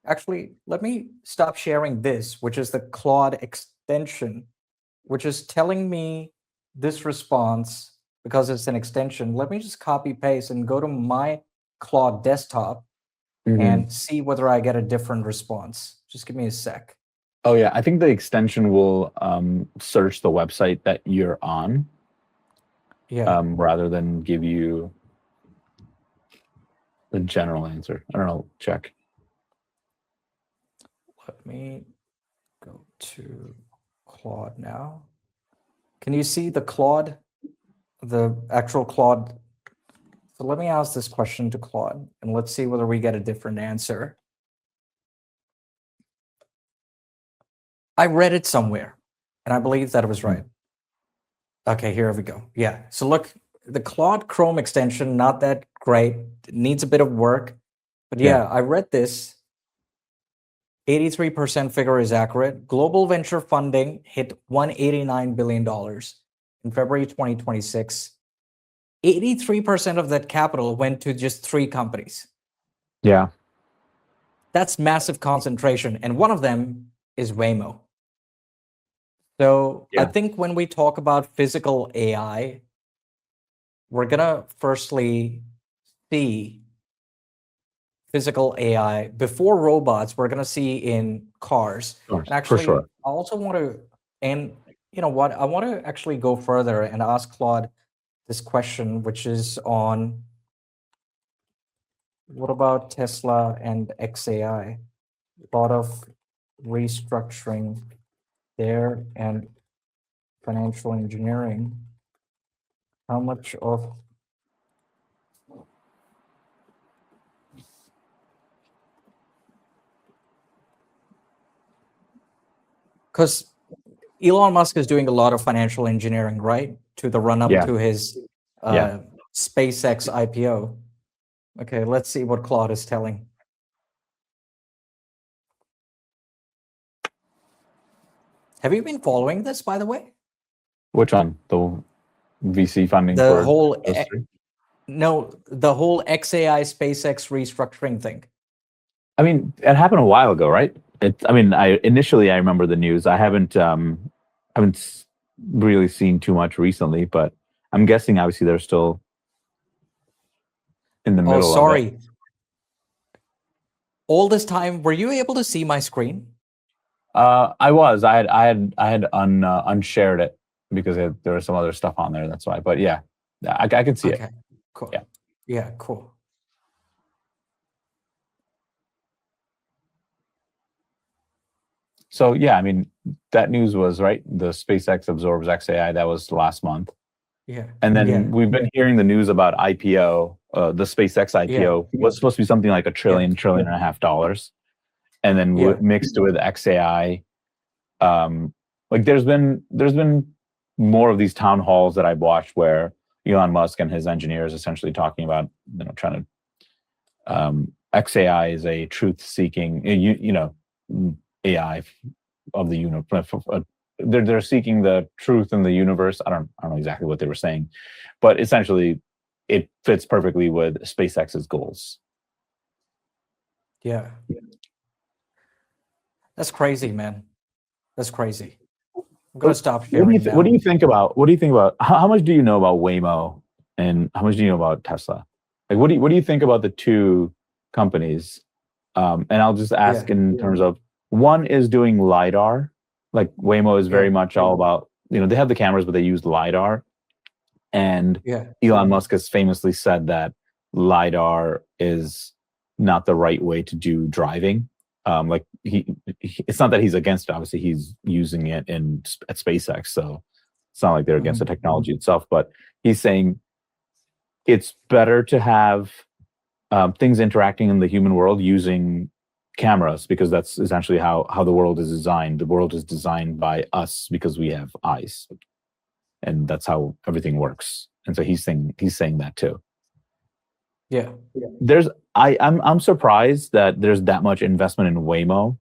actually, let me stop sharing this, which is the Claude extension, which is telling me this response because it's an extension. Let me just copy paste and go to my Claude desktop and see whether I get a different response. Just give me a sec. Oh yeah, I think the extension will search the website that you're on. Rather than give you the general answer. I don't know. Check. Let me go to Claude now. Can you see the Claude, the actual Claude? So let me ask this question to Claude, and let's see whether we get a different answer. I read it somewhere, and I believe that it was right. Okay, here we go. Yeah. So look, the Claude Chrome extension, not that great. It needs a bit of work. But yeah, I read this. 83% figure is accurate. Global venture funding hit $189 billion in February 2026. 83% of that capital went to just 3 companies. Yeah. That's massive concentration. And one of them is Waymo. So I think when we talk about physical AI, we're going to firstly see physical AI before robots. We're going to see in cars. And actually, for sure. I also want to, and you know what, I want to actually go further and ask Claude this question, which is on what about Tesla and XAI? A lot of restructuring there and financial engineering. How much of because Elon Musk is doing a lot of financial engineering, right? To the run up to his SpaceX IPO. Okay, let's see what Claude is telling. Have you been following this, by the way? Which one? The VC funding The for whole those 3? No, the whole XAI SpaceX restructuring thing. I mean, it happened a while ago, right? I remember the news. I haven't really seen too much recently, but I'm guessing obviously they're still in the middle of it. Sorry. All this time, were you able to see my screen? I was. I had unshared it because there was some other stuff on there. That's why. But yeah, I can see it. Okay, cool. Yeah. Yeah, cool. So yeah, I mean, that news was right. The SpaceX absorbs XAI. That was last month. Yeah. And then we've been hearing the news about IPO. The SpaceX IPO was supposed to be something like $1 trillion, $1.5 trillion, and then mixed with XAI. Like there's been more of these town halls that I've watched where Elon Musk and his engineers essentially talking about trying to XAI is a truth-seeking AI of the universe. They're seeking the truth in the universe. I don't know exactly what they were saying, but essentially it fits perfectly with SpaceX's goals. Yeah. That's crazy, man. That's crazy. I'm gonna stop sharing now. What do you think about how much do you know about Waymo and how much do you know about Tesla? Like what do you think about the 2 companies? And I'll just ask in terms of, one is doing LiDAR. Like Waymo is very much all about, they have the cameras, but they use LiDAR. And Elon Musk has famously said that LiDAR is not the right way to do driving. Like it's not that he's against it. Obviously, he's using it at SpaceX, so it's not like they're against the technology itself. But he's saying it's better to have things interacting in the human world using cameras, because that's essentially how the world is designed. The world is designed by us because we have eyes, and that's how everything works. And so he's saying that too. Yeah. I'm surprised that there's that much investment in Waymo.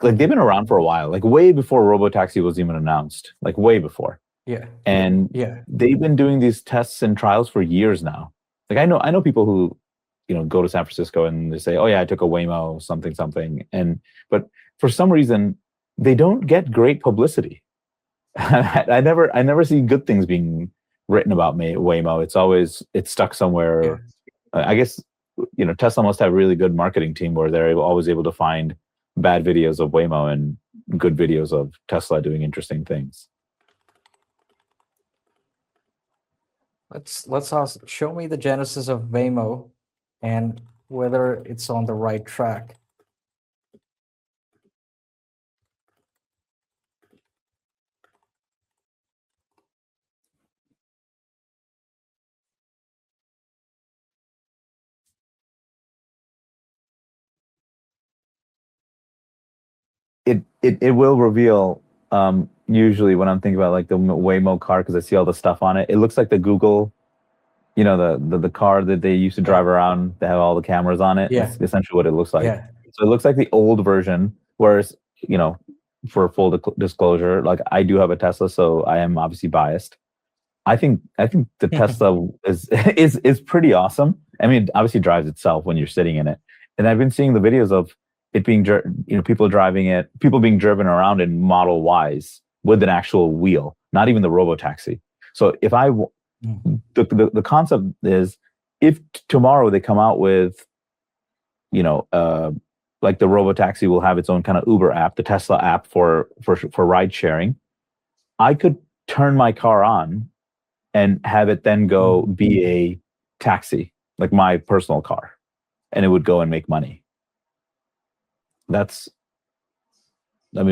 Like they've been around for a while, like way before Robotaxi was even announced, like way before. Yeah. And they've been doing these tests and trials for years now. Like I know people who, go to San Francisco and they say, "Oh yeah, I took a Waymo something." But for some reason, they don't get great publicity. I never see good things being written about Waymo. It's stuck somewhere. Yeah. I guess Tesla must have a really good marketing team where they're always able to find bad videos of Waymo and good videos of Tesla doing interesting things. Let's show me the genesis of Waymo. and whether it's on the right track. It will reveal, usually when I'm thinking about like the Waymo car, because I see all the stuff on it. It looks like the Google, the car that they used to drive around that have all the cameras on it. Yeah. That's essentially what it looks like. Yeah. So it looks like the old version, whereas, for full disclosure, like I do have a Tesla, so I am obviously biased. I think the Tesla is pretty awesome. I mean, it obviously drives itself when you're sitting in it. And I've been seeing the videos of it being, people driving it, people being driven around in Model Ys with an actual wheel, not even the Robotaxi. So if the concept is, if tomorrow they come out with, like the Robotaxi will have its own kind of Uber app, the Tesla app for ride sharing, I could turn my car on and have it then go be a taxi, like my personal car, and it would go and make money. I don't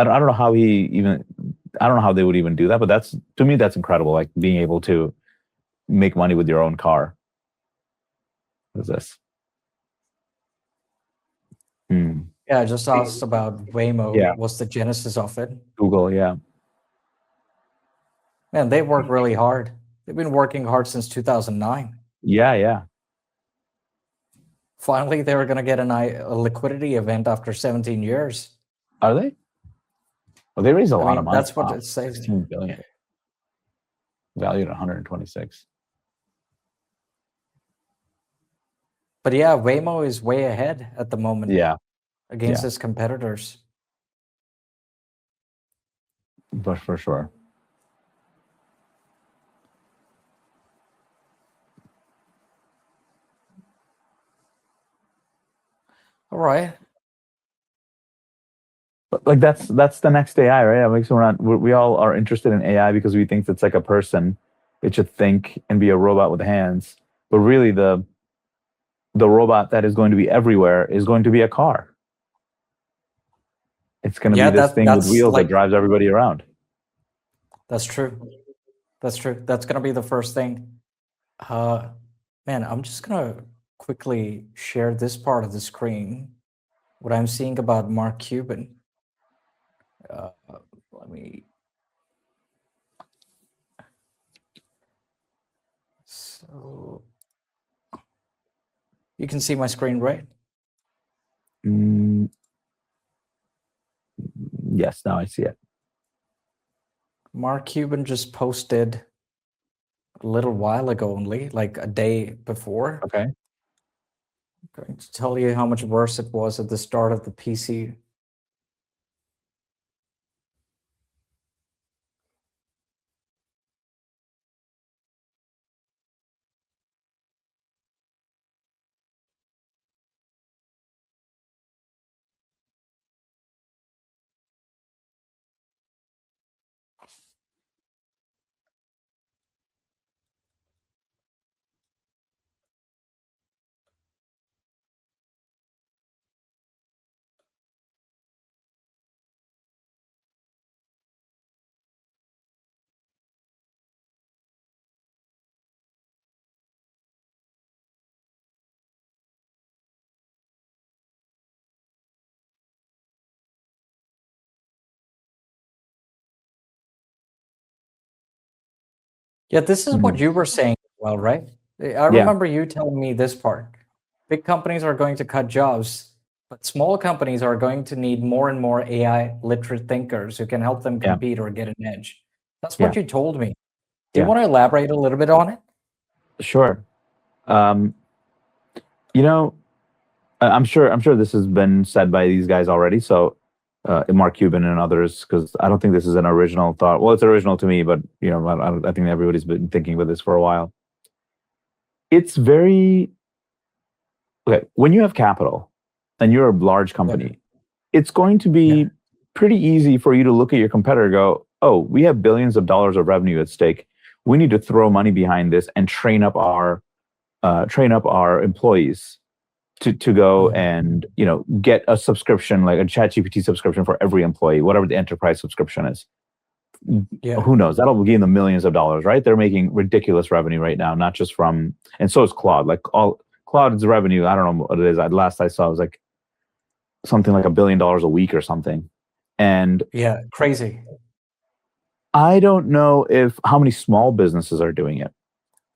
know how I don't know how they would even do that, but to me, that's incredible. Like being able to make money with your own car. What is this? Yeah, I just asked about Waymo. Yeah. What's the genesis of it? Google, yeah. Man, they work really hard. They've been working hard since 2009. Yeah. Finally, they were going to get a liquidity event after 17 years. Are they? Well, they raised a lot of money. That's what it says. 16 billion. Valued at 126. But yeah, Waymo is way ahead at the moment. Yeah. Against its competitors. But for sure. All right. But like that's the next AI, right? That makes we all are interested in AI because we think it's like a person. It should think and be a robot with hands. But really the robot that is going to be everywhere is going to be a car. It's going to be this thing with wheels that drives everybody around. That's true. That's going to be the first thing. Man, I'm just going to quickly share this part of the screen. What I'm seeing about Mark Cuban. Let me. So you can see my screen, right? Yes, now I see it. Mark Cuban just posted a little while ago only, like a day before. Okay. I'm going to tell you how much worse it was at the start of the PC. Yeah, this is what you were saying as well, right? I remember you telling me this part. Big companies are going to cut jobs, but small companies are going to need more and more AI literate thinkers who can help them compete or get an edge. That's what you told me. Do you want to elaborate a little bit on it? Sure. I'm sure this has been said by these guys already. So Mark Cuban and others, because I don't think this is an original thought. Well, it's original to me, but I think everybody's been thinking about this for a while. It's very okay when you have capital and you're a large company. It's going to be pretty easy for you to look at your competitor and go, "Oh, we have billions of dollars of revenue at stake. We need to throw money behind this and train up our train up our employees to go and get a subscription, like a ChatGPT subscription for every employee, whatever the enterprise subscription is. Yeah. Who knows? That'll gain them millions of dollars, right? They're making ridiculous revenue right now, not just from, and so is Claude. Like Claude's revenue, I don't know what it is. Last I saw, it was like something like $1 billion a week or something. And yeah, crazy. I don't know how many small businesses are doing it.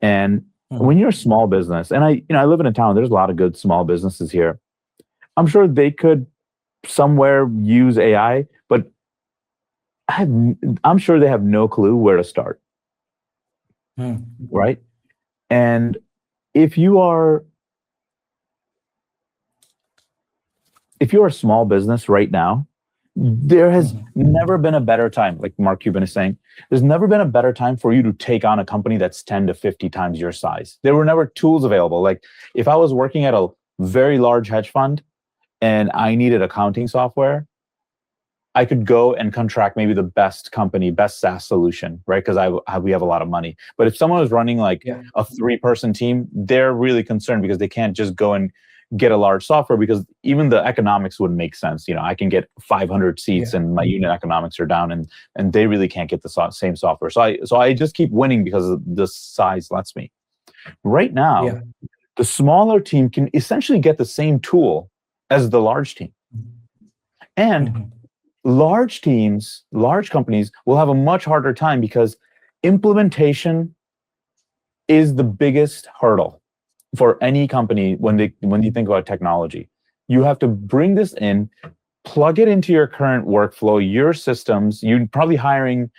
And when you're a small business, and I live in a town, there's a lot of good small businesses here. I'm sure they could somewhere use AI, but I'm sure they have no clue where to start. Right? And if you are a small business right now, there has never been a better time, like Mark Cuban is saying, there's never been a better time for you to take on a company that's 10 to 50 times your size. There were never tools available. Like if I was working at a very large hedge fund and I needed accounting software, I could go and contract maybe the best company, best SaaS solution, right? Because we have a lot of money. But if someone was running like a 3-person team, they're really concerned because they can't just go and get a large software, because even the economics wouldn't make sense. I can get 500 seats and my unit economics are down, and they really can't get the same software. So I just keep winning because the size lets me. Right now, the smaller team can essentially get the same tool as the large team. And large teams, large companies will have a much harder time because implementation is the biggest hurdle for any company when you think about technology. You have to bring this in, plug it into your current workflow, your systems. You're probably hiring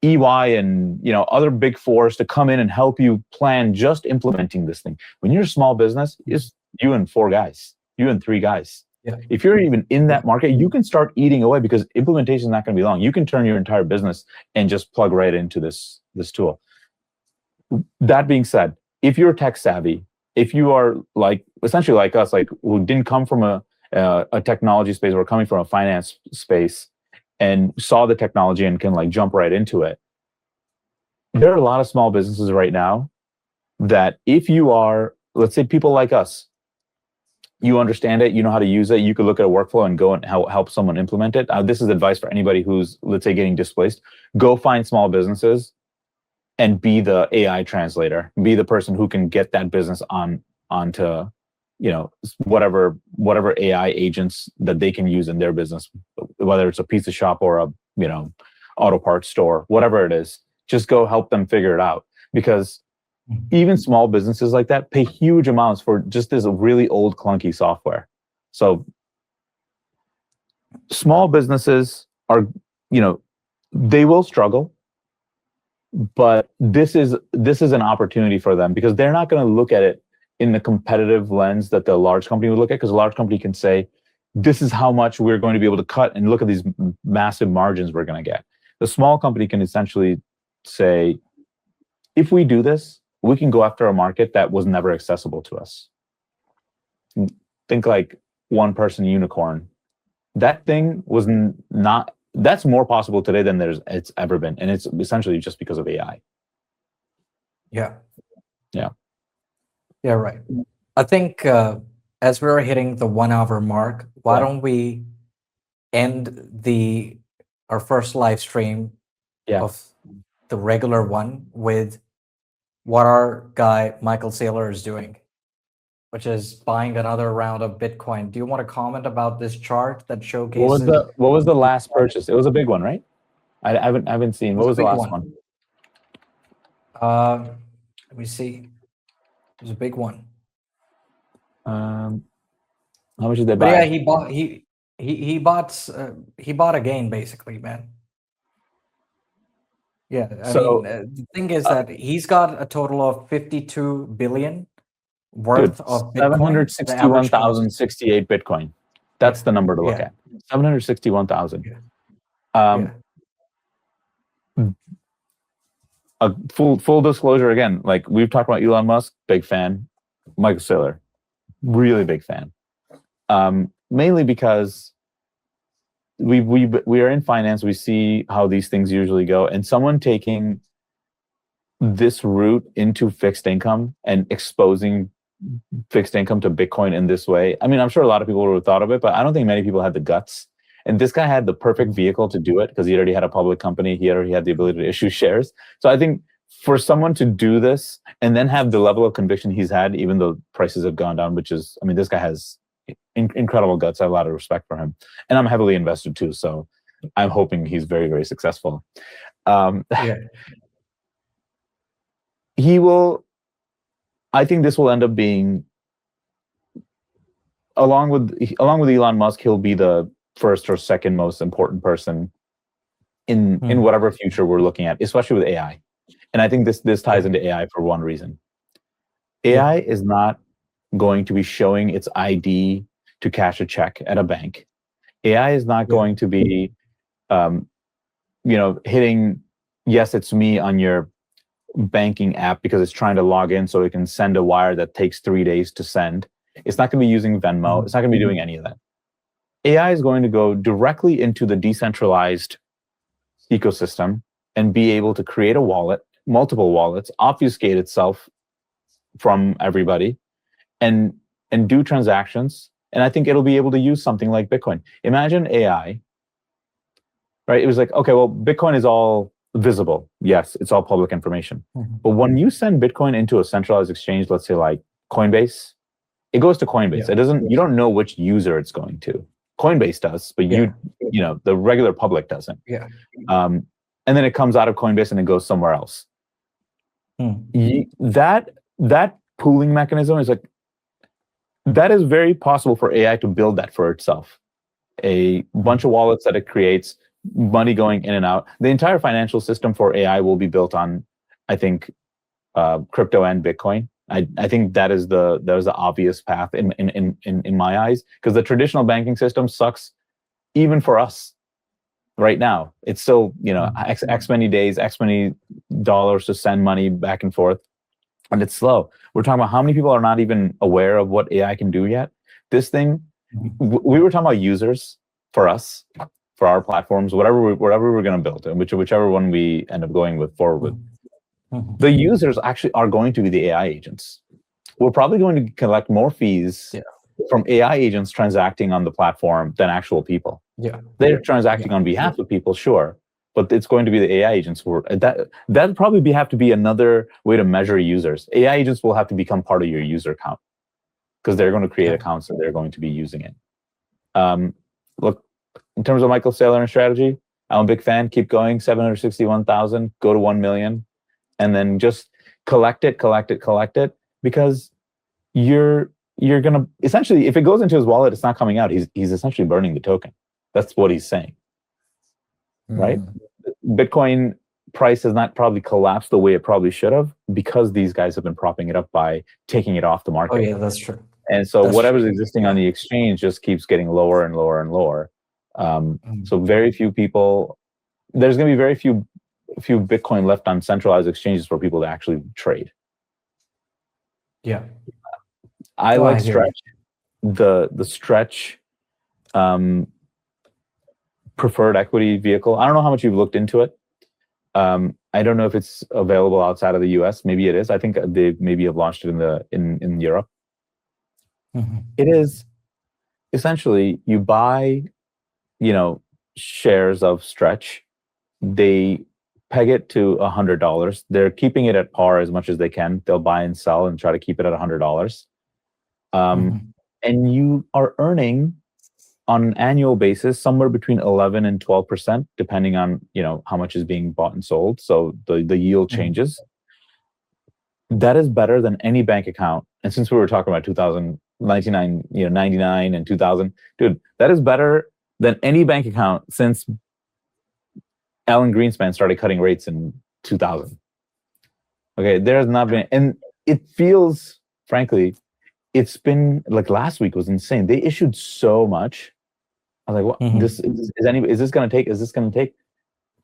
EY and other big fours to come in and help you plan just implementing this thing. When you're a small business, it's you and 4 guys, you and 3 guys. If you're even in that market, you can start eating away because implementation is not going to be long. You can turn your entire business and just plug right into this tool. That being said, if you're tech savvy, if you are essentially like us, like who didn't come from a technology space or coming from a finance space and saw the technology and can jump right into it, there are a lot of small businesses right now that if you are, let's say people like us, you understand it, you know how to use it, you could look at a workflow and go and help someone implement it. This is advice for anybody who's, let's say, getting displaced. Go find small businesses and be the AI translator, be the person who can get that business onto, whatever AI agents that they can use in their business, whether it's a pizza shop or a, auto parts store, whatever it is, just go help them figure it out. Because even small businesses like that pay huge amounts for just this really old clunky software. So small businesses are, they will struggle, but this is an opportunity for them because they're not going to look at it in the competitive lens that the large company would look at, because a large company can say, this is how much we're going to be able to cut and look at these massive margins we're going to get. The small company can essentially say, if we do this, we can go after a market that was never accessible to us. Think like 1-person unicorn. That thing was not, that's more possible today than it's ever been. And it's essentially just because of AI. Yeah. Yeah. Yeah, right. I think as we're hitting the 1-hour mark, why don't we end our first live stream of the regular one with what our guy Michael Saylor is doing, which is buying another round of Bitcoin. Do you want to comment about this chart that showcases what was the last purchase? It was a big one, right? I haven't seen. What was the last one? Let me see. It was a big one. How much did they But buy? yeah, he bought again, basically, man. Yeah, I mean, the thing is that he's got a total of 52 billion worth of Bitcoin. 761,068 Bitcoin. That's the number to look at. 761,000. Full disclosure again, like we've talked about Elon Musk, big fan. Michael Saylor, really big fan. Mainly because we are in finance, we see how these things usually go, and someone taking this route into fixed income and exposing fixed income to Bitcoin in this way. I mean, I'm sure a lot of people would have thought of it, but I don't think many people had the guts. And this guy had the perfect vehicle to do it because he already had a public company. He already had the ability to issue shares. So I think for someone to do this and then have the level of conviction he's had, even though prices have gone down, which is, I mean, this guy has incredible guts. I have a lot of respect for him. And I'm heavily invested too. So I'm hoping he's very, very successful. He will, I think this will end up being, along with Elon Musk, he'll be the first or second most important person in whatever future we're looking at, especially with AI. And I think this ties into AI for one reason. AI is not going to be showing its ID to cash a check at a bank. AI is not going to be, hitting, yes, it's me on your banking app because it's trying to log in so it can send a wire that takes 3 days to send. It's not going to be using Venmo. It's not going to be doing any of that. AI is going to go directly into the decentralized ecosystem and be able to create a wallet, multiple wallets, obfuscate itself from everybody, and do transactions. And I think it'll be able to use something like Bitcoin. Imagine AI, right? It was like, okay, well, Bitcoin is all visible. Yes, it's all public information. But when you send Bitcoin into a centralized exchange, let's say like Coinbase, it goes to Coinbase. It doesn't, you don't know which user it's going to. Coinbase does, but the regular public doesn't. And then it comes out of Coinbase and it goes somewhere else. That pooling mechanism is like, that is very possible for AI to build that for itself. A bunch of wallets that it creates, money going in and out. The entire financial system for AI will be built on, I think, crypto and Bitcoin. I think that is the obvious path in my eyes, because the traditional banking system sucks even for us right now. It's still, X many days, X many dollars to send money back and forth, and it's slow. We're talking about how many people are not even aware of what AI can do yet. This thing, we were talking about users for us, for our platforms, whatever we're going to build, and whichever one we end up going forward with. The users actually are going to be the AI agents. We're probably going to collect more fees from AI agents transacting on the platform than actual people. They're transacting on behalf of people, sure, but it's going to be the AI agents who are, that'll probably have to be another way to measure users. AI agents will have to become part of your user count because they're going to create accounts and they're going to be using it. Look, in terms of Michael Saylor and strategy, I'm a big fan. Keep going. 761,000. Go to 1 million. And then just collect it, because you're gonna essentially, if it goes into his wallet, it's not coming out. He's essentially burning the token. That's what he's saying, right? Bitcoin price has not probably collapsed the way it probably should have because these guys have been propping it up by taking it off the market. Oh yeah, that's true. And so whatever's existing on the exchange just keeps getting lower and lower and lower. So very few people. There's going to be very few Bitcoin left on centralized exchanges for people to actually trade. I like Stretch. The Stretch preferred equity vehicle. I don't know how much you've looked into it. I don't know if it's available outside of the US. Maybe it is. I think they maybe have launched it in Europe. It is essentially you buy, shares of Stretch. They peg it to $100. They're keeping it at par as much as they can. They'll buy and sell and try to keep it at $100. And you are earning on an annual basis somewhere between 11 and 12%, depending on how much is being bought and sold. So the yield changes. That is better than any bank account. And since we were talking about 99 and 2000, dude, that is better than any bank account since Alan Greenspan started cutting rates in 2000. Okay, there has not been, and it feels, frankly, it's been like last week was insane. They issued so much. I was like, what? Is this going to take?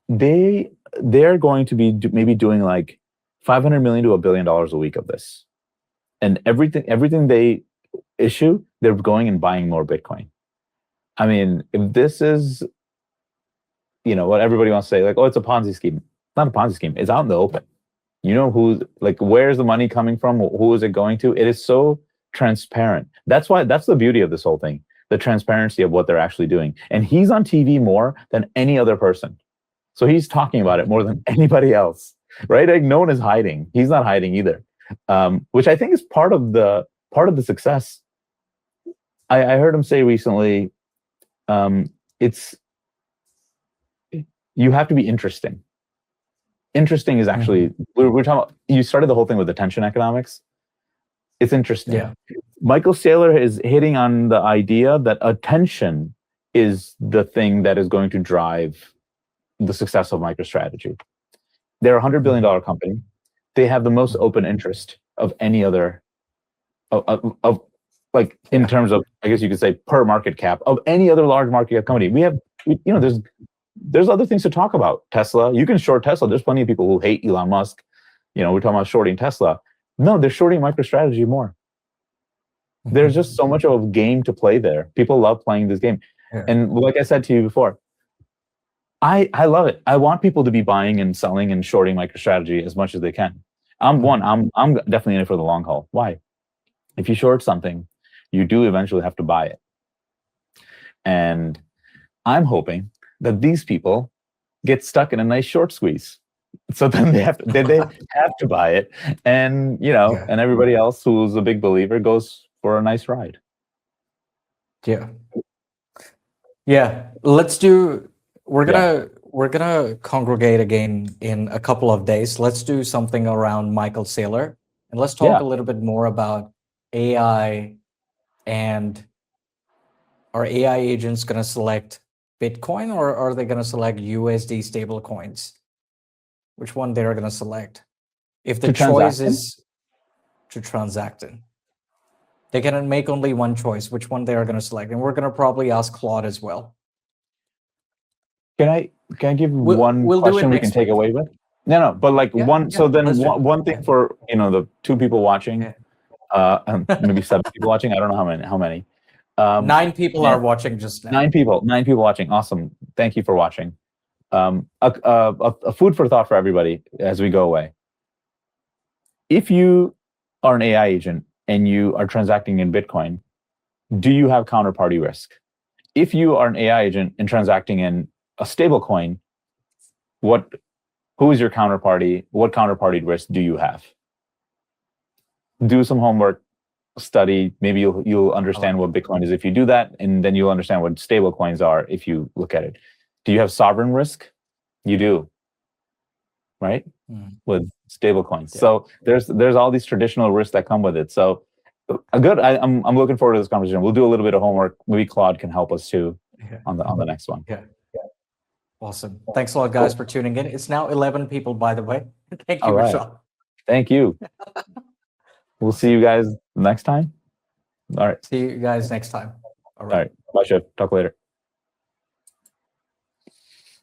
They're going to be maybe doing like $500 million to $1 billion a week of this, and everything they issue, they're going and buying more Bitcoin. I mean, if this is, what everybody wants to say, like, oh, it's a Ponzi scheme. It's not a Ponzi scheme. It's out in the open. You know who's like, where's the money coming from? Who is it going to? It is so transparent. That's the beauty of this whole thing, the transparency of what they're actually doing. And he's on TV more than any other person. So he's talking about it more than anybody else, right? Like no one is hiding. He's not hiding either, which I think is part of the success. I heard him say recently, it's you have to be interesting. Interesting is actually we're talking about, you started the whole thing with attention economics. It's interesting. Yeah. Michael Saylor is hitting on the idea that attention is the thing that is going to drive the success of MicroStrategy. They're a $100 billion company. They have the most open interest of any other of like in terms of, I guess you could say, per market cap of any other large market cap company. We have, there's other things to talk about. Tesla, you can short Tesla. There's plenty of people who hate Elon Musk. We're talking about shorting Tesla. No, they're shorting MicroStrategy more. There's just so much of a game to play there. People love playing this game. Yeah. And like I said to you before, I love it. I want people to be buying and selling and shorting MicroStrategy as much as they can. I'm definitely in it for the long haul. Why? If you short something, you do eventually have to buy it. And I'm hoping that these people get stuck in a nice short squeeze. So then they have to buy it. And, and everybody else who's a big believer goes for a nice ride. Yeah. Yeah. We're gonna congregate again in a couple of days. Let's do something around Michael Saylor. And let's talk a little bit more about AI. And are AI agents going to select Bitcoin, or are they going to select USD stable coins? Which one they're going to select? If the choice is to transact in, they can make only one choice, which one they are going to select. And we're going to probably ask Claude as well. Can I give one question we can take away with? No, but like one. So then one thing for the 2 people watching, maybe 7 people watching. I don't know how many. 9 people are watching just now. 9 people watching. Awesome. Thank you for watching. A food for thought for everybody as we go away. If you are an AI agent and you are transacting in Bitcoin, do you have counterparty risk? If you are an AI agent and transacting in a stable coin, who is your counterparty? What counterparty risk do you have? Do some homework, study. Maybe you'll understand what Bitcoin is if you do that, and then you'll understand what stable coins are if you look at it. Do you have sovereign risk? You do, right? With stable coins. Yeah. So there's all these traditional risks that come with it. So good. I'm looking forward to this conversation. We'll do a little bit of homework. Maybe Claude can help us too on the next one. Yeah. Awesome. Thanks a lot, guys, for tuning in. It's now 11 people, by the way. Thank you, Vishal. Thank you. We'll see you guys next time. All right. See you guys next time. All right. Bye, Shiv. Talk later.